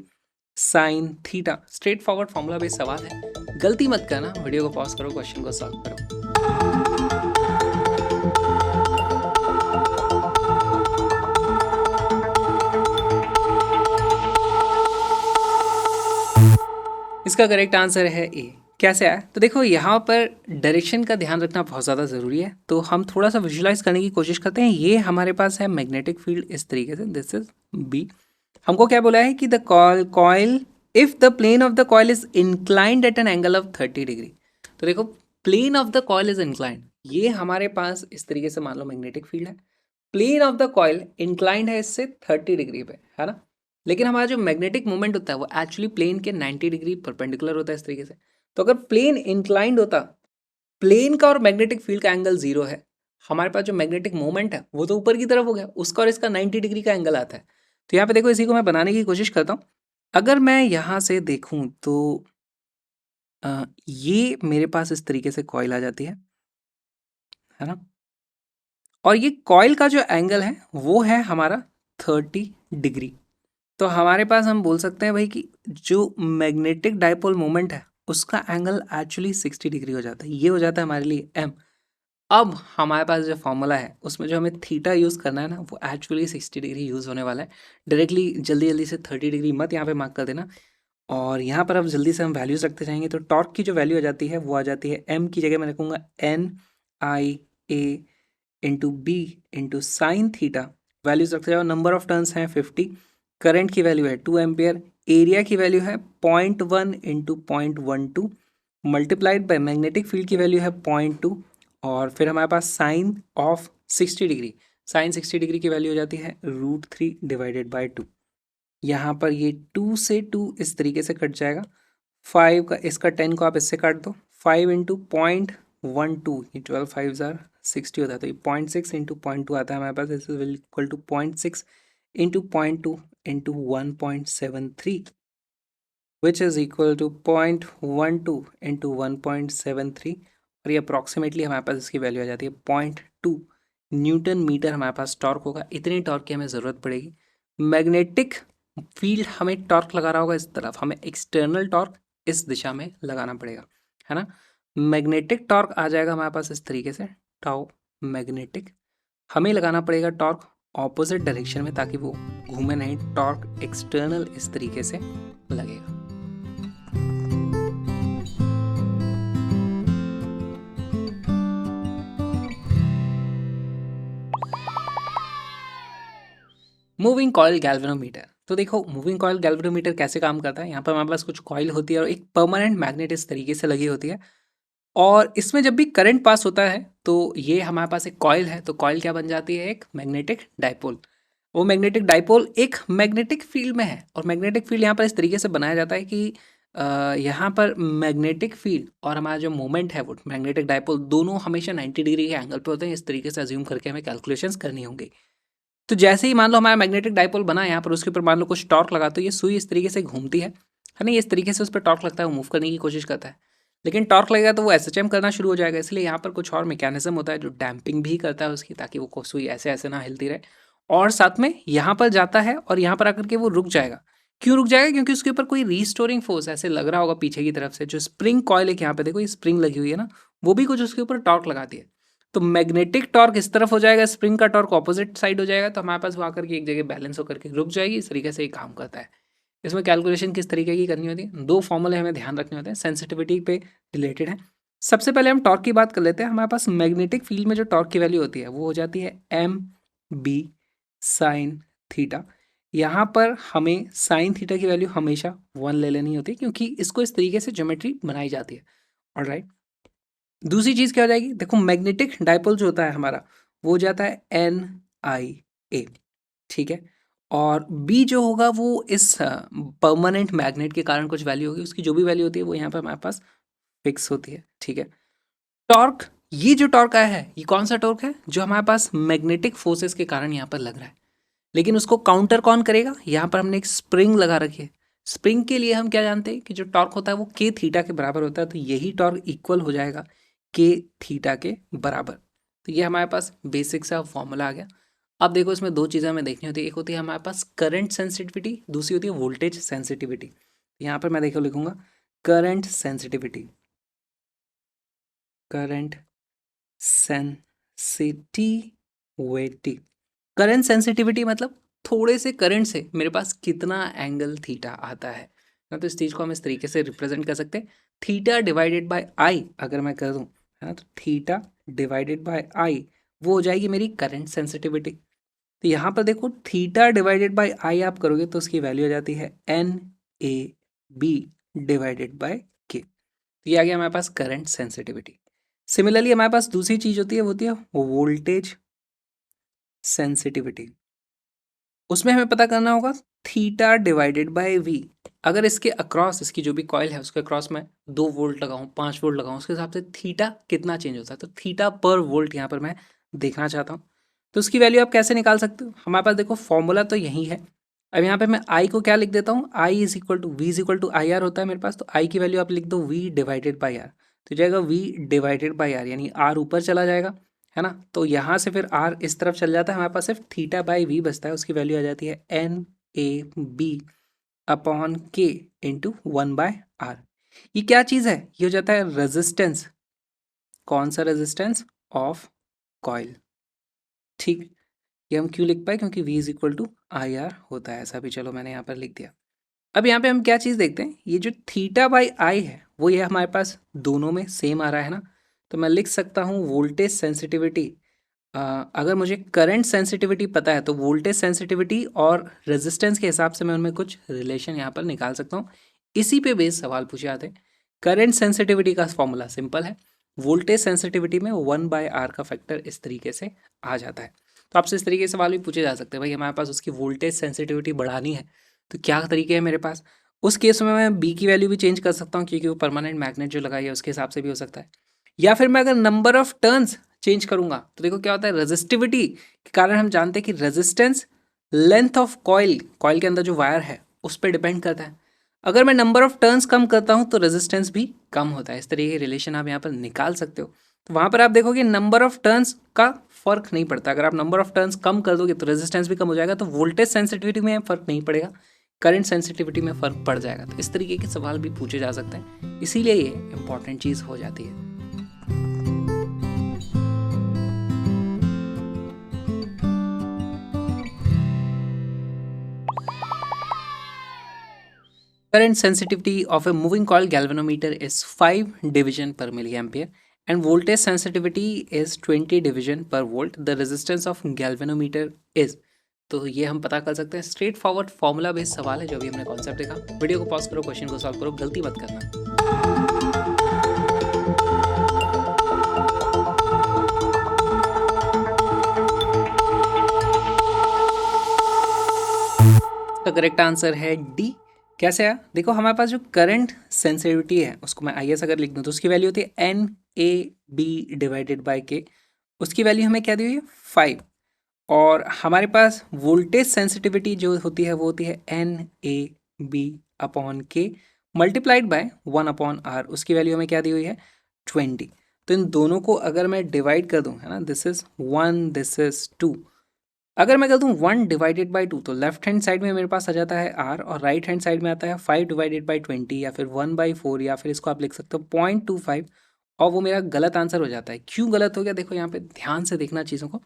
sine theta. Straightforward formula based सवाल है, गलती मत करना, वीडियो को पॉज करो, क्वेश्चन को सॉल्व करो। इसका करेक्ट आंसर है ए। कैसे आया, तो देखो यहाँ पर डायरेक्शन का ध्यान रखना बहुत ज़्यादा ज़रूरी है। तो हम थोड़ा सा विजुलाइज करने की कोशिश करते हैं। ये हमारे पास है मैग्नेटिक फील्ड इस तरीके से, दिस इज बी। हमको क्या बोला है कि the coil if the plane of the coil is inclined at an angle of 30 degree. तो देखो plane of the coil is inclined, ये हमारे पास इस तरीके से मान लो मैग्नेटिक फील्ड है, plane of the coil inclined है इससे 30 डिग्री पे, है ना, लेकिन हमारा जो मैग्नेटिक मोमेंट होता है वो एक्चुअली प्लेन के 90 डिग्री परपेंडिकुलर होता है इस तरीके से। तो अगर प्लेन इंक्लाइंड होता, प्लेन का और मैग्नेटिक फील्ड का एंगल 0 है, हमारे पास जो मैग्नेटिक मोमेंट है वो तो ऊपर की तरफ हो गया, उसका और इसका 90 डिग्री का एंगल आता है। तो यहाँ पे देखो इसी को मैं बनाने की कोशिश करता हूँ। अगर मैं यहाँ से देखूँ तो ये मेरे पास इस तरीके से कॉइल आ जाती है ना, और ये कॉइल का जो एंगल है वो है हमारा 30 डिग्री। तो हमारे पास हम बोल सकते हैं भाई कि जो मैग्नेटिक डायपोल मोमेंट है उसका एंगल एक्चुअली 60 डिग्री हो जाता है, ये हो जाता है हमारे लिए एम। अब हमारे पास जो फॉर्मूला है उसमें जो हमें थीटा यूज़ करना है ना वो एक्चुअली 60 डिग्री यूज़ होने वाला है। डायरेक्टली जल्दी जल्दी से 30 डिग्री मत यहाँ पे मार्क कर देना, और यहाँ पर अब जल्दी से हम वैल्यूज रखते जाएंगे। तो टॉर्क की जो वैल्यू आ जाती है वो आ जाती है एम की जगह मैं रखूँगा N I A into B into sine theta. Values रखते जाओ, नंबर ऑफ टर्न्स हैं 50, करंट की वैल्यू है 2 एम्पियर, एरिया की वैल्यू है 0.1 into 0.12 multiplied by magnetic field की वैल्यू है 0.2, और फिर हमारे पास sine of 60 degree, sine 60 degree की वैल्यू हो जाती है √3 डिवाइडेड बाय 2। यहाँ पर ये 2 से 2 इस तरीके से कट जाएगा, 5 का इसका 10 को आप इससे काट दो, 5 इंटू 0.12, ये 12 5 ज़ार 60 होता है, तो ये 0.6 इंटू 0.2 आता है हमारे पास, this is equal to 0.6 into 0.2 into 1.73 which is equal to 0.12 into 1.73, और ये अप्रॉक्सीमेटली हमारे पास इसकी वैल्यू आ जाती है 0.2 न्यूटन मीटर हमारे पास टॉर्क होगा। इतनी टॉर्क की हमें ज़रूरत पड़ेगी। मैग्नेटिक फील्ड हमें टॉर्क लगा रहा होगा इस तरफ, हमें एक्सटर्नल टॉर्क इस दिशा में लगाना पड़ेगा, है ना। मैग्नेटिक टॉर्क आ जाएगा हमारे पास इस तरीके से टाउ मैग्नेटिक, हमें लगाना पड़ेगा टॉर्क ऑपोजिट डायरेक्शन में ताकि वो घूमे नहीं, टॉर्क एक्सटर्नल इस तरीके से लगेगा। Moving coil galvanometer. तो देखो मूविंग कॉइल गैल्वेनोमीटर कैसे काम करता है। यहाँ पर हमारे पास कुछ कॉइल होती है और एक परमानेंट मैग्नेट इस तरीके से लगी होती है, और इसमें जब भी करंट पास होता है तो ये हमारे पास एक कॉइल है, तो कॉइल क्या बन जाती है, एक मैग्नेटिक डाइपोल। वो मैग्नेटिक डाइपोल एक मैग्नेटिक फील्ड में है, और मैग्नेटिक फील्ड यहाँ पर इस तरीके से बनाया जाता है कि यहाँ पर मैग्नेटिक फील्ड और हमारा जो मोमेंट है वो मैग्नेटिक डाइपोल दोनों हमेशा 90 डिग्री के एंगल पे होते हैं। इस तरीके से अज्यूम करके हमें कैलकुलेशंस करनी होंगी। तो जैसे ही मान लो हमारा मैग्नेटिक डाइपोल बना है यहाँ पर, उसके ऊपर मान लो कुछ टॉर्क लगा, तो ये सुई इस तरीके से घूमती है ना, इस तरीके से उस पर टॉर्क लगता है, वो मूव करने की कोशिश करता है। लेकिन टॉर्क लगेगा तो वो एसएचएम करना शुरू हो जाएगा, इसलिए यहाँ पर कुछ और मैकेनिज्म होता है जो डैम्पिंग भी करता है उसकी, ताकि वो सुई ऐसे ऐसे ना हिलती रहे। और साथ में यहाँ पर जाता है और यहाँ पर आकर के वो रुक जाएगा। क्यों रुक जाएगा? क्योंकि उसके ऊपर कोई रीस्टोरिंग फोर्स ऐसे लग रहा होगा पीछे की तरफ से, जो स्प्रिंग कॉइल एक यहाँ पे देखो, ये स्प्रिंग लगी हुई है ना, वो भी कुछ उसके ऊपर टॉर्क लगाती है। तो मैग्नेटिक टॉर्क इस तरफ हो जाएगा, स्प्रिंग का टॉर्क ऑपोजिट साइड हो जाएगा, तो हमारे पास वो आकर के एक जगह बैलेंस होकर के रुक जाएगी। इस तरीके से ये काम करता है। इसमें कैलकुलेशन किस तरीके की करनी होती है, दो फॉर्मूले हमें ध्यान रखने होते हैं, सेंसिटिविटी पे रिलेटेड है। सबसे पहले हम टॉर्क की बात कर लेते हैं। हमारे पास मैग्नेटिक फील्ड में जो टॉर्क की वैल्यू होती है वो हो जाती है एम बी साइन थीटा। यहाँ पर हमें साइन थीटा की वैल्यू हमेशा 1 ले लेनी होती है, क्योंकि इसको इस तरीके से ज्योमेट्री बनाई जाती है। ऑलराइट, दूसरी चीज क्या हो जाएगी, देखो मैग्नेटिक डाइपोल जो होता है हमारा वो हो जाता है एन आई ए, ठीक है। और बी जो होगा वो इस परमानेंट मैग्नेट के कारण कुछ वैल्यू होगी, उसकी जो भी वैल्यू होती है वो यहाँ पर हमारे पास फिक्स होती है, ठीक है। टॉर्क, ये जो टॉर्क आया है ये कौन सा टॉर्क है, जो हमारे पास मैग्नेटिक फोर्सेस के कारण यहाँ पर लग रहा है। लेकिन उसको काउंटर कौन करेगा, यहाँ पर हमने एक स्प्रिंग लगा रखी है। स्प्रिंग के लिए हम क्या जानते हैं कि जो टॉर्क होता है वो के थीटा के बराबर होता है, तो यही टॉर्क इक्वल हो जाएगा के थीटा के बराबर। तो ये हमारे पास बेसिक सा फॉर्मूला आ गया। अब देखो इसमें दो चीज़ें हमें देखनी होती है, एक होती है हमारे पास करंट सेंसिटिविटी, दूसरी होती है वोल्टेज सेंसिटिविटी। यहाँ पर मैं देखो लिखूंगा current sensitivity, current sensitivity. Current sensitivity मतलब थोड़े से करंट से मेरे पास कितना एंगल थीटा आता है ना, तो इस चीज़ को हम इस तरीके से रिप्रेजेंट कर सकते हैं, थीटा डिवाइडेड बाय आई अगर मैं कर दूं है ना, तो थीटा डिवाइडेड बाय आई वो हो जाएगी मेरी करंट सेंसिटिविटी। तो यहाँ पर देखो थीटा डिवाइडेड बाय आई आप करोगे तो उसकी वैल्यू आ जाती है N A B divided by K. तो ये आ गया हमारे पास करंट सेंसिटिविटी। सिमिलरली हमारे पास दूसरी चीज होती है, वो होती है वोल्टेज सेंसिटिविटी। उसमें हमें पता करना होगा थीटा डिवाइडेड बाय वी। अगर इसके अक्रॉस, इसकी जो भी कॉइल है उसके अक्रॉस में 2 वोल्ट लगाऊं, 5 वोल्ट लगाऊं, उसके हिसाब से थीटा कितना चेंज होता है, तो थीटा पर वोल्ट यहाँ पर मैं देखना चाहता हूँ। तो उसकी वैल्यू आप कैसे निकाल सकते हो, हमारे पास देखो फॉर्मूला तो यही है। अब यहाँ पे मैं आई को क्या लिख देता हूँ, I is equal to V is equal to I R होता है मेरे पास, तो आई की वैल्यू आप लिख दो वी डिवाइडेड बाई आर, तो जाएगा वी डिवाइडेड बाई आर, यानी आर ऊपर चला जाएगा है ना, तो यहाँ से फिर आर इस तरफ चल जाता है, हमारे पास सिर्फ थीटा बाई वी बचता है, उसकी वैल्यू आ जाती है एन ए बी अपॉन के इंटू 1/r। ये क्या चीज़ है, ये हो जाता है रेजिस्टेंस। कौन सा रेजिस्टेंस, ऑफ कॉइल, ठीक। ये हम क्यों लिख पाए, क्योंकि v is equal to I R होता है, ऐसा भी चलो मैंने यहाँ पर लिख दिया। अब यहाँ पे हम क्या चीज़ देखते हैं, ये जो थीटा बाई आई है वो ये हमारे पास दोनों में सेम आ रहा है ना, तो मैं लिख सकता हूँ वोल्टेज सेंसिटिविटी। अगर मुझे करंट सेंसिटिविटी पता है तो वोल्टेज सेंसिटिविटी और रेजिस्टेंस के हिसाब से मैं उनमें कुछ रिलेशन यहाँ पर निकाल सकता हूँ। इसी पे बेस सवाल पूछे जाते हैं। करंट सेंसिटिविटी का फॉर्मूला सिंपल है, वोल्टेज सेंसिटिविटी में 1/r का फैक्टर इस तरीके से आ जाता है। तो आपसे इस तरीके से सवाल भी पूछे जा सकते हैं, भाई हमारे पास उसकी वोल्टेज सेंसिटिविटी बढ़ानी है तो क्या तरीके हैं मेरे पास। उस केस में मैं बी की वैल्यू भी चेंज कर सकता हूँ, क्योंकि वो परमानेंट मैग्नेट जो लगाई है उसके हिसाब से भी हो सकता है। या फिर मैं अगर नंबर ऑफ टर्न्स चेंज करूंगा तो देखो क्या होता है, रेजिस्टिविटी के कारण हम जानते हैं कि resistance length of coil, coil के अंदर जो वायर है उस पर डिपेंड करता है। अगर मैं नंबर ऑफ टर्न्स कम करता हूं तो रेजिस्टेंस भी कम होता है। इस तरीके के रिलेशन आप यहाँ पर निकाल सकते हो। तो वहां पर आप देखोगे नंबर ऑफ टर्न्स का फर्क नहीं पड़ता, अगर आप नंबर ऑफ टर्न्स कम कर दोगे तो रेजिस्टेंस भी कम हो जाएगा, तो वोल्टेज सेंसिटिविटी में फर्क नहीं पड़ेगा, करंट सेंसिटिविटी में फर्क पड़ जाएगा। तो इस तरीके के सवाल भी पूछे जा सकते हैं, इसीलिए ये इंपॉर्टेंट चीज़ हो जाती है। Current sensitivity of a moving coil galvanometer is 5 division per milliampere and voltage sensitivity is 20 division per volt. The resistance of galvanometer is, तो ये हम पता कर सकते हैं। स्ट्रेट फॉरवर्ड फॉर्मूला बेस्ड सवाल है जो अभी हमने कॉन्सेप्ट देखा। वीडियो को पॉज करो, क्वेश्चन को सॉल्व करो, गलती मत करना। तो करेक्ट आंसर है डी। कैसे आया? देखो हमारे पास जो करंट सेंसिटिविटी है उसको मैं आई एस अगर लिख दूँ तो उसकी वैल्यू होती है N A B divided by K. उसकी वैल्यू हमें क्या दी हुई है 5। और हमारे पास वोल्टेज सेंसिटिविटी जो होती है वो होती है एन ए बी अपॉन के मल्टीप्लाइड बाय 1/r। उसकी वैल्यू हमें क्या दी हुई है 20। तो इन दोनों को अगर मैं डिवाइड कर दूं, है ना, दिस इज 1 दिस इज 2। अगर मैं कर दूं 1 डिवाइडेड बाई 2 तो लेफ्ट हैंड साइड में मेरे पास आ जाता है r और राइट हैंड साइड में आता है 5 डिवाइडेड बाई 20 या फिर 1/4 या फिर इसको आप लिख सकते हो 0.25। और वो मेरा गलत आंसर हो जाता है। क्यों गलत हो गया? देखो यहाँ पे ध्यान से देखना चीज़ों को।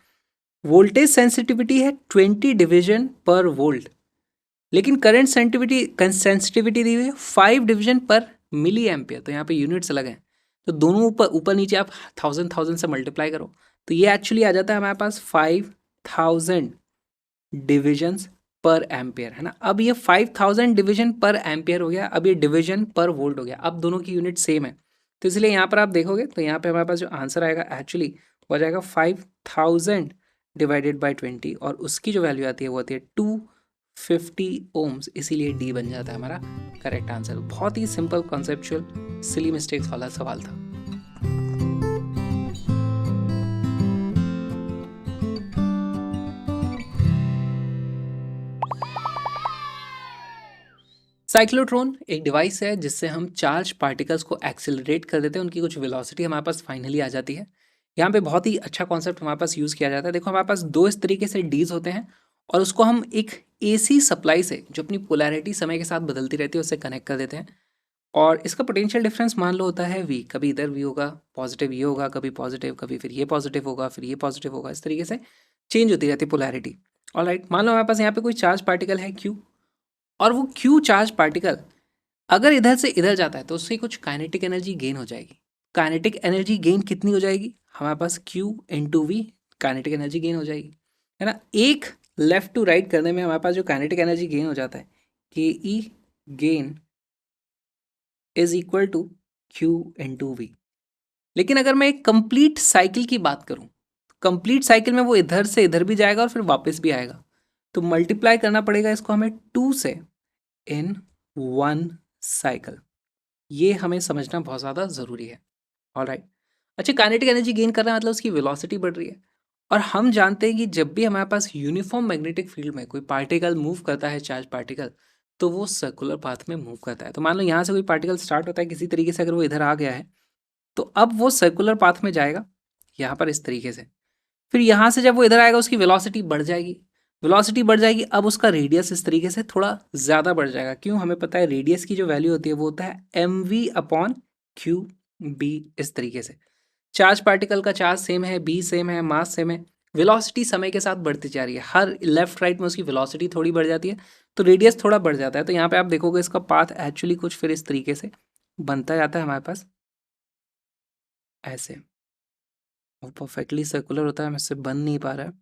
वोल्टेज सेंसिटिविटी है 20 डिवीजन पर वोल्ट, लेकिन करंट सेंसिटिविटी दी हुई है 5 डिवीजन पर मिली एम्पियर। तो यहाँ पे यूनिट्स अलग हैं। तो दोनों ऊपर ऊपर नीचे आप 1000 से मल्टीप्लाई करो तो ये एक्चुअली आ जाता है हमारे पास 5000 डिविजन्स पर एम्पियर, है ना। अब ये 5000 डिवीजन पर एम्पियर हो गया, अब ये डिवीजन पर वोल्ट हो गया। अब दोनों की यूनिट सेम है, तो इसलिए यहाँ पर आप देखोगे तो यहाँ पे हमारे पास जो आंसर आएगा एक्चुअली वो जाएगा 5000 डिवाइडेड बाई 20 और उसकी जो वैल्यू आती है वो आती है 250 ओम्स। इसीलिए डी बन जाता है हमारा करेक्ट आंसर। बहुत ही सिंपल कॉन्सेप्चुअल सिली मिस्टेक्स वाला सवाल था। साइक्लोट्रॉन एक डिवाइस है जिससे हम चार्ज पार्टिकल्स को एक्सेलरेट कर देते हैं, उनकी कुछ वेलोसिटी हमारे पास फाइनली आ जाती है। यहाँ पे बहुत ही अच्छा कॉन्सेप्ट हमारे पास यूज़ किया जाता है। देखो हमारे पास दो इस तरीके से डीज होते हैं और उसको हम एक एसी सप्लाई से जो अपनी पोलैरिटी समय के साथ बदलती रहती है उससे कनेक्ट कर देते हैं। और इसका पोटेंशियल डिफरेंस मान लो होता है वी। कभी इधर वी होगा पॉजिटिव, ये होगा कभी पॉजिटिव, कभी फिर ये पॉजिटिव होगा, फिर ये पॉजिटिव होगा। इस तरीके से चेंज होती रहती है पोलैरिटी। ऑलराइट, मान लो हमारे पास यहाँ पे कोई चार्ज पार्टिकल है क्यू, और वो क्यू चार्ज पार्टिकल अगर इधर से इधर जाता है तो उससे कुछ काइनेटिक एनर्जी गेन हो जाएगी। काइनेटिक एनर्जी गेन कितनी हो जाएगी? हमारे पास Q into V kinetic energy gain हो जाएगी, है ना। एक लेफ्ट टू राइट करने में हमारे पास जो काइनेटिक एनर्जी गेन हो जाता है K E gain is equal to Q into V. लेकिन अगर मैं एक कंप्लीट साइकिल की बात करूं, कंप्लीट साइकिल में वो इधर से इधर भी जाएगा और फिर वापस भी आएगा, तो मल्टीप्लाई करना पड़ेगा इसको हमें 2 से इन 1 साइकिल। ये हमें समझना बहुत ज़्यादा ज़रूरी है। ऑलराइट, अच्छा, काइनेटिक एनर्जी गेन कर रहा है मतलब उसकी वेलोसिटी बढ़ रही है। और हम जानते हैं कि जब भी हमारे पास यूनिफॉर्म मैग्नेटिक फील्ड में कोई पार्टिकल मूव करता है, चार्ज पार्टिकल, तो वो सर्कुलर पाथ में मूव करता है। तो मान लो यहाँ से कोई पार्टिकल स्टार्ट होता है किसी तरीके से, अगर वो इधर आ गया है तो अब वो सर्कुलर पाथ में जाएगा यहाँ पर इस तरीके से। फिर यहाँ से जब वो इधर आएगा उसकी वेलोसिटी बढ़ जाएगी। वेलोसिटी बढ़ जाएगी, अब उसका रेडियस इस तरीके से थोड़ा ज़्यादा बढ़ जाएगा। क्यों? हमें पता है रेडियस की जो वैल्यू होती है वो होता है mv अपॉन क्यू बी। इस तरीके से चार्ज पार्टिकल का चार्ज सेम है, बी सेम है, मास सेम है, वेलोसिटी समय के साथ बढ़ती जा रही है। हर लेफ्ट राइट में उसकी वेलोसिटी थोड़ी बढ़ जाती है तो रेडियस थोड़ा बढ़ जाता है। तो यहाँ पे आप देखोगे इसका पाथ एक्चुअली कुछ फिर इस तरीके से बनता जाता है हमारे पास ऐसे। वो परफेक्टली सर्कुलर होता है, मुझसे बन नहीं पा रहा है।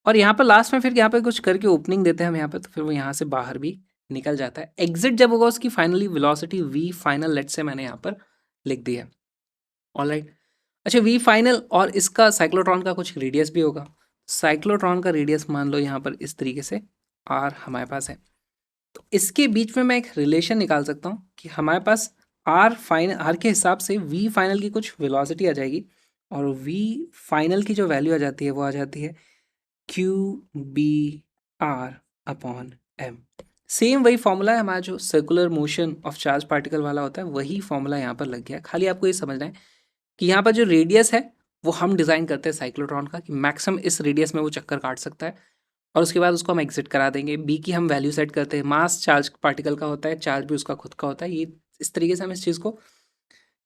और यहाँ पर लास्ट में फिर यहाँ पे कुछ करके ओपनिंग देते हैं हम यहाँ पे, तो फिर वो यहाँ से बाहर भी निकल जाता है। एग्जिट जब होगा उसकी finally velocity V final let say मैंने यहाँ पर लिख दी है। ऑलराइट, अच्छा, वी फाइनल और इसका साइक्लोट्रॉन का कुछ रेडियस भी होगा। साइक्लोट्रॉन का रेडियस मान लो यहाँ पर इस तरीके से आर हमारे पास है। तो इसके बीच में मैं एक रिलेशन निकाल सकता हूँ कि हमारे पास आर के हिसाब से वी फाइनल की कुछ वेलोसिटी आ जाएगी और वी फाइनल की जो वैल्यू आ जाती है वो आ जाती है Q B R upon M. Same वही फॉर्मूला है हमारा जो circular motion of charge particle वाला होता है, वही फॉर्मूला यहाँ पर लग गया। खाली आपको ये समझना है कि यहाँ पर जो रेडियस है वो हम डिज़ाइन करते हैं साइक्लोट्रॉन का कि मैक्सिमम इस रेडियस में वो चक्कर काट सकता है और उसके बाद उसको हम एग्जिट करा देंगे। बी की हम वैल्यू सेट करते हैं, मास चार्ज पार्टिकल का होता है, चार्ज भी उसका खुद का होता है। ये इस तरीके से हम इस चीज़ को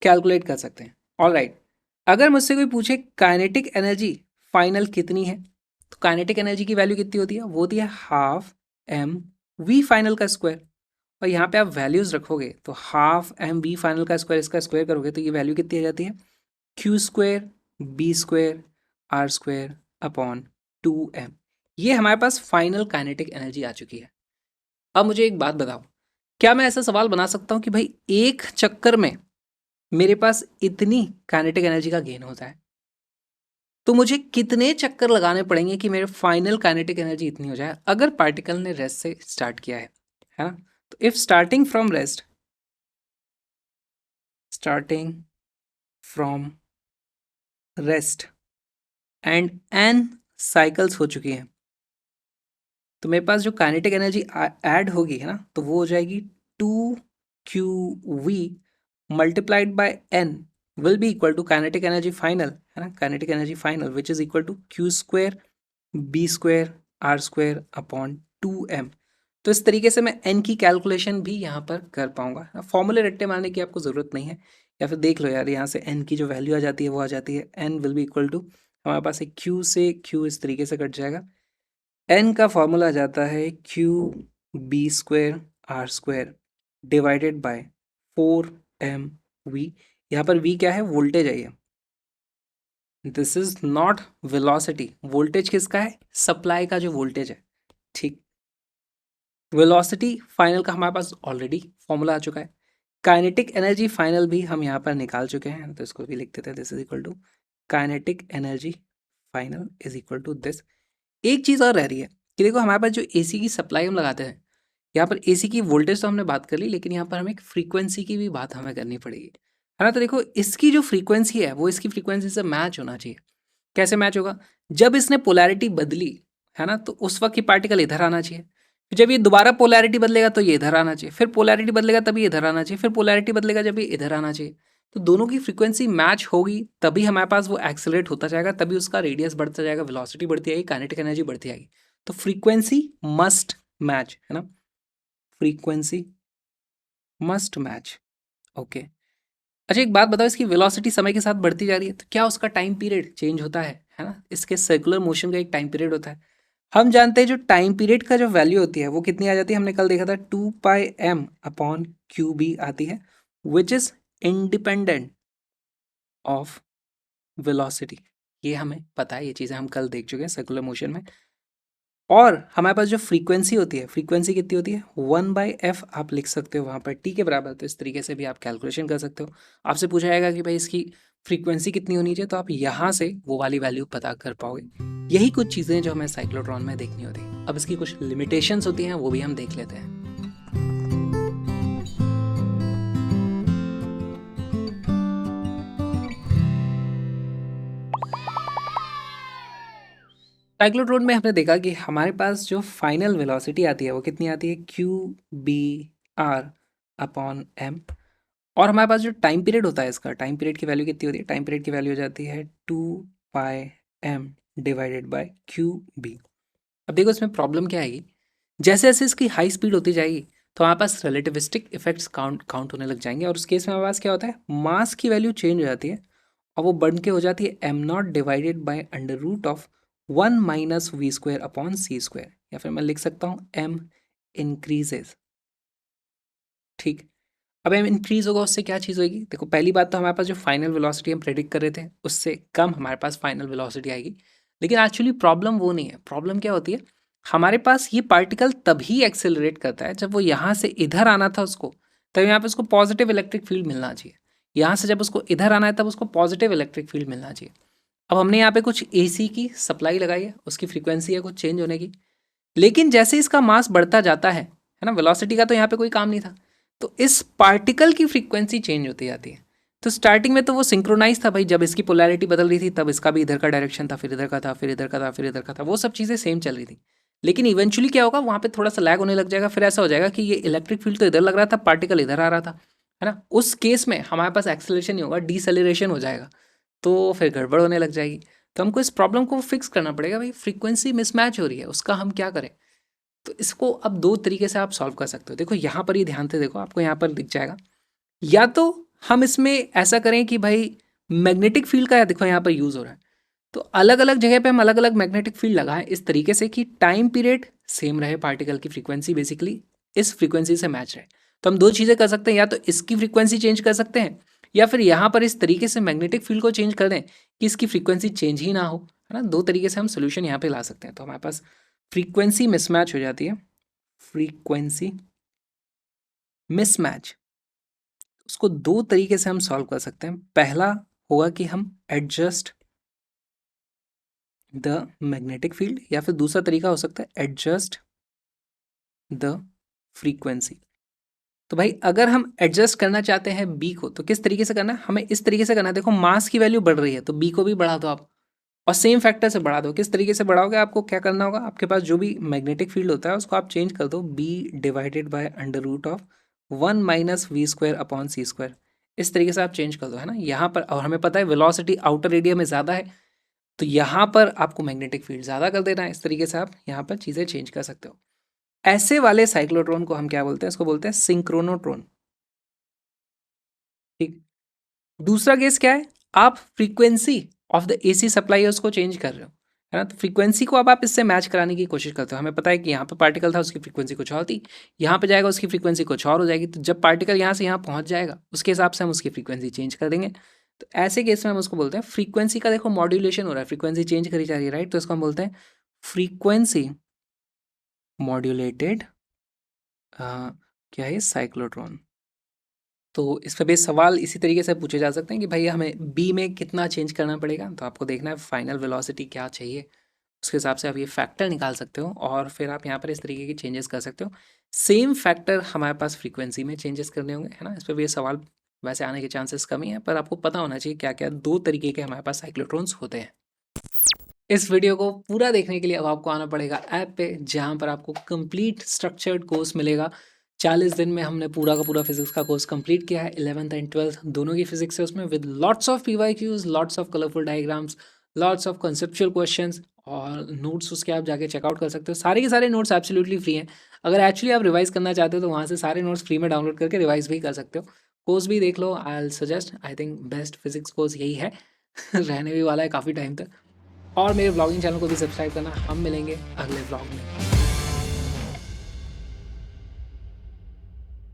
कैलकुलेट कर सकते हैं। ऑलराइट, अगर मुझसे कोई पूछे काइनेटिक एनर्जी फाइनल कितनी है, तो काइनेटिक एनर्जी की वैल्यू कितनी होती है? वो होती है हाफ एम वी फाइनल का स्क्वायर। और यहाँ पे आप वैल्यूज रखोगे तो हाफ एम वी फाइनल का स्क्वायर, इसका स्क्वायर करोगे तो ये वैल्यू कितनी आ जाती है? Q square B square R square upon 2m। ये हमारे पास फाइनल काइनेटिक एनर्जी आ चुकी है। अब मुझे एक बात बताओ, क्या मैं ऐसा सवाल बना सकता हूँ कि भाई एक चक्कर में मेरे पास इतनी काइनेटिक एनर्जी का गेन होता है? तो मुझे कितने चक्कर लगाने पड़ेंगे कि मेरे फाइनल काइनेटिक एनर्जी इतनी हो जाए अगर पार्टिकल ने रेस्ट से स्टार्ट किया है ना? तो if starting from rest, starting from rest and N cycles हो चुकी हैं, तो मेरे पास जो काइनेटिक एनर्जी ऐड होगी है ना, तो वो हो जाएगी 2 QV multiplied by N will be equal to kinetic energy final, है ना, kinetic energy final which is equal to Q² B² R² upon 2m। तो इस तरीके से मैं n की कैलकुलेशन भी यहाँ पर कर पाऊंगा। फॉर्मूले रट्टे मारने की आपको ज़रूरत नहीं है, या फिर देख लो यार, यहाँ से n की जो वैल्यू आ जाती है वो आ जाती है, n will be equal to, हमारे पास एक q से q इस तरीके से कट जाएगा, n का फॉर्मूला आ जाता है QB² R² divided by 4mv। यहाँ पर v क्या है, वोल्टेज है ये, this is not velocity, voltage किसका है, सप्लाई का जो वोल्टेज है, ठीक। वेलोसिटी फाइनल का हमारे पास ऑलरेडी फॉर्मूला आ चुका है, काइनेटिक एनर्जी फाइनल भी हम यहाँ पर निकाल चुके हैं, तो इसको भी लिख देते हैं, this is equal to kinetic energy final is equal to this. एक चीज़ और रह रही है कि देखो हमारे पास जो एसी की सप्लाई हम लगाते हैं, यहाँ पर एसी की वोल्टेज तो हमने बात कर ली, लेकिन यहाँ पर हमें एक फ्रीक्वेंसी की भी बात हमें करनी पड़ेगी, है ना। तो देखो इसकी जो फ्रीक्वेंसी है वो इसकी फ्रीक्वेंसी से मैच होना चाहिए। कैसे मैच होगा, जब इसने पोलैरिटी बदली, है ना, तो उस वक्त ये पार्टिकल इधर आना चाहिए, फिर जब ये दोबारा पोलैरिटी बदलेगा तो ये इधर आना चाहिए, फिर पोलैरिटी बदलेगा तभी इधर आना चाहिए, फिर पोलैरिटी बदलेगा जब ये इधर आना चाहिए। तो दोनों की फ्रीक्वेंसी मैच होगी तभी हमारे पास वो एक्सेलरेट होता जाएगा, तभी उसका रेडियस बढ़ता जाएगा, वेलोसिटी बढ़ती आएगी, काइनेटिक एनर्जी बढ़ती आएगी। तो फ्रीक्वेंसी मस्ट मैच, है ना, फ्रीक्वेंसी मस्ट मैच। ओके, अच्छा एक बात बताओ, इसकी वेलोसिटी समय के साथ बढ़ती जा रही है तो क्या उसका टाइम पीरियड चेंज होता है ना, इसके सर्कुलर मोशन का एक टाइम पीरियड होता है। हम जानते हैं जो टाइम पीरियड का जो वैल्यू होती है वो कितनी आ जाती है, हमने कल देखा था 2πm/QB आती है, which is independent of velocity. ये हमें पता है, ये चीज़ें हम कल देख चुके हैं सर्कुलर मोशन में। और हमारे पास जो फ्रीक्वेंसी होती है, फ्रीक्वेंसी कितनी होती है, 1/f आप लिख सकते हो वहाँ पर, टी के बराबर। तो इस तरीके से भी आप कैलकुलेशन कर सकते हो। आपसे पूछा जाएगा कि भाई इसकी फ्रीक्वेंसी कितनी होनी चाहिए, तो आप यहाँ से वो वाली वैल्यू पता कर पाओगे। यही कुछ चीज़ें जो हमें साइक्लोट्रॉन में देखनी होती है। अब इसकी कुछ लिमिटेशंस होती हैं, वो भी हम देख लेते हैं। साइक्लोट्रॉन में हमने देखा कि हमारे पास जो फाइनल वेलोसिटी आती है वो कितनी आती है, QBR/m। और हमारे पास जो टाइम पीरियड होता है, इसका टाइम पीरियड की वैल्यू कितनी होती है, टाइम पीरियड की वैल्यू हो जाती है 2πm डिवाइडेड बाय QB। अब देखो इसमें प्रॉब्लम क्या आएगी, जैसे जैसे इसकी हाई स्पीड होती जाएगी तो हमारे पास रिलेटिविस्टिक इफेक्ट्स काउंट होने लग जाएंगे, और उस केस में हमारे पास क्या होता है, मास की वैल्यू चेंज हो जाती है और वो बढ़ के हो जाती है m0 divided by √1 - v² upon c², या फिर मैं लिख सकता हूँ m इंक्रीजेज, ठीक। अब एम इंक्रीज होगा, उससे क्या चीज़ होगी, देखो पहली बात तो हमारे पास जो फाइनल वेलोसिटी हम प्रेडिक्ट कर रहे थे उससे कम हमारे पास फाइनल वेलोसिटी आएगी। लेकिन एक्चुअली प्रॉब्लम वो नहीं है, प्रॉब्लम क्या होती है, हमारे पास ये पार्टिकल तभी एक्सेलरेट करता है जब वो यहाँ से इधर आना था उसको, तब यहाँ पे उसको पॉजिटिव इलेक्ट्रिक फील्ड मिलना चाहिए। यहाँ से जब उसको इधर आना है तब उसको पॉजिटिव इलेक्ट्रिक फील्ड मिलना चाहिए। अब हमने यहाँ पे कुछ AC की सप्लाई लगाई है, उसकी फ्रीक्वेंसी है कुछ चेंज होने की, लेकिन जैसे इसका मास बढ़ता जाता है ना, वेलोसिटी का तो यहाँ पे कोई काम नहीं था, तो इस पार्टिकल की फ्रीक्वेंसी चेंज होती जाती है। तो स्टार्टिंग में तो वो सिंक्रोनाइज था भाई, जब इसकी पोलैरिटी बदल रही थी तब इसका भी इधर का डायरेक्शन था, फिर इधर का था, फिर इधर का था, फिर इधर का था, वो सब चीज़ें सेम चल रही थी। लेकिन इवेंचुअली क्या होगा, वहाँ पे थोड़ा सा लैग होने लग जाएगा, फिर ऐसा हो जाएगा कि ये इलेक्ट्रिक फील्ड तो इधर लग रहा था, पार्टिकल इधर आ रहा था, है ना। उस केस में हमारे पास एक्सेलरेशन नहीं होगा, डीसेलरेशन हो जाएगा, तो फिर गड़बड़ होने लग जाएगी। तो हमको इस प्रॉब्लम को फिक्स करना पड़ेगा, भाई फ्रीक्वेंसी मिसमैच हो रही है, उसका हम क्या करें। तो इसको अब दो तरीके से आप सॉल्व कर सकते हो। देखो यहाँ पर ये ध्यान से देखो, आपको यहाँ पर दिख जाएगा, या तो हम इसमें ऐसा करें कि भाई मैग्नेटिक फील्ड का देखो यहाँ पर यूज़ हो रहा है, तो अलग अलग जगह पे हम अलग अलग मैग्नेटिक फील्ड लगाएं इस तरीके से कि टाइम पीरियड सेम रहे, पार्टिकल की फ्रीक्वेंसी बेसिकली इस फ्रीक्वेंसी से मैच रहे। तो हम दो चीज़ें कर सकते हैं, या तो इसकी फ्रीक्वेंसी चेंज कर सकते हैं, या फिर यहाँ पर इस तरीके से मैग्नेटिक फील्ड को चेंज कर दें कि इसकी फ्रीक्वेंसी चेंज ही ना हो, है ना। दो तरीके से हम सोल्यूशन यहाँ पे ला सकते हैं। तो हमारे पास फ्रीक्वेंसी मिसमैच हो जाती है, फ्रीक्वेंसी मिसमैच, उसको दो तरीके से हम सॉल्व कर सकते हैं। पहला होगा कि हम एडजस्ट द मैग्नेटिक फील्ड, या फिर दूसरा तरीका हो सकता है एडजस्ट द फ्रीक्वेंसी। तो भाई अगर हम एडजस्ट करना चाहते हैं बी को तो किस तरीके से करना है, हमें इस तरीके से करना है। देखो मास की वैल्यू बढ़ रही है तो बी को भी बढ़ा दो आप, और सेम फैक्टर से बढ़ा दो। किस तरीके से बढ़ाओगे, आपको क्या करना होगा, आपके पास जो भी मैग्नेटिक फील्ड होता है उसको आप चेंज कर दो B divided by under root of 1 - v² upon c²। इस तरीके से आप चेंज कर दो, है ना। यहाँ पर और हमें पता है वेलोसिटी आउटर एरिया में ज़्यादा है, तो यहाँ पर आपको मैग्नेटिक फील्ड ज़्यादा कर देना है। इस तरीके से आप यहाँ पर चीज़ें चेंज कर सकते हो। ऐसे वाले साइक्लोट्रॉन को हम क्या बोलते हैं, इसको बोलते हैं सिंक्रोनोट्रॉन। ठीक। दूसरा केस क्या है, आप frequency of the AC supply है उसको चेंज कर रहे हो, है ना। तो फ्रीक्वेंसी को अब आप इससे मैच कराने की कोशिश करते हो। हमें पता है कि यहाँ पे पार्टिकल था, उसकी फ्रीक्वेंसी कुछ और थी, यहाँ पे जाएगा उसकी फ्रीक्वेंसी कुछ और हो जाएगी। तो जब पार्टिकल यहाँ से यहाँ पहुँच जाएगा उसके हिसाब से हम उसकी फ्रीक्वेंसी चेंज कर देंगे। तो ऐसे केस में हम उसको बोलते हैं फ्रीक्वेंसी का, देखो मॉड्यूलेशन हो रहा है, फ्रीक्वेंसी चेंज करी जा रही है, राइट। तो इसको हम बोलते हैं फ्रीक्वेंसी मॉड्यूलेटेड क्या है, साइक्लोट्रॉन। तो इस पे बेस सवाल इसी तरीके से पूछे जा सकते हैं कि भाई हमें बी में कितना चेंज करना पड़ेगा। तो आपको देखना है फाइनल वेलोसिटी क्या चाहिए, उसके हिसाब से आप ये फैक्टर निकाल सकते हो और फिर आप यहाँ पर इस तरीके की चेंजेस कर सकते हो। सेम फैक्टर हमारे पास फ्रीक्वेंसी में चेंजेस करने होंगे, है ना। इस पर भी ये सवाल वैसे आने के चांसेस कम ही है, पर आपको पता होना चाहिए क्या क्या दो तरीके के हमारे पास साइक्लोट्रॉन्स होते हैं। इस वीडियो को पूरा देखने के लिए अब आपको आना पड़ेगा ऐप पे, जहाँ पर आपको कंप्लीट स्ट्रक्चर्ड कोर्स मिलेगा। 40 दिन में हमने पूरा का पूरा फिजिक्स का कोर्स कंप्लीट किया है। 11th एंड 12th दोनों की फिजिक्स है उसमें, with lots of PYQs, lots of colourful diagrams, lots of conceptual questions, और नोट्स उसके आप जाके चेकआउट कर सकते हो। सारे के सारे नोट्स एब्सोल्युटली फ्री हैं। अगर एक्चुअली आप रिवाइज करना चाहते हो तो वहाँ से सारे नोट्स फ्री में डाउनलोड करके रिवाइज भी कर सकते हो। कोर्स भी देख लो, I will suggest, I think best physics course यही है। रहने भी वाला है काफ़ी टाइम तक। और मेरे व्लॉगिंग चैनल को भी सब्सक्राइब करना। हम मिलेंगे अगले व्लॉग में।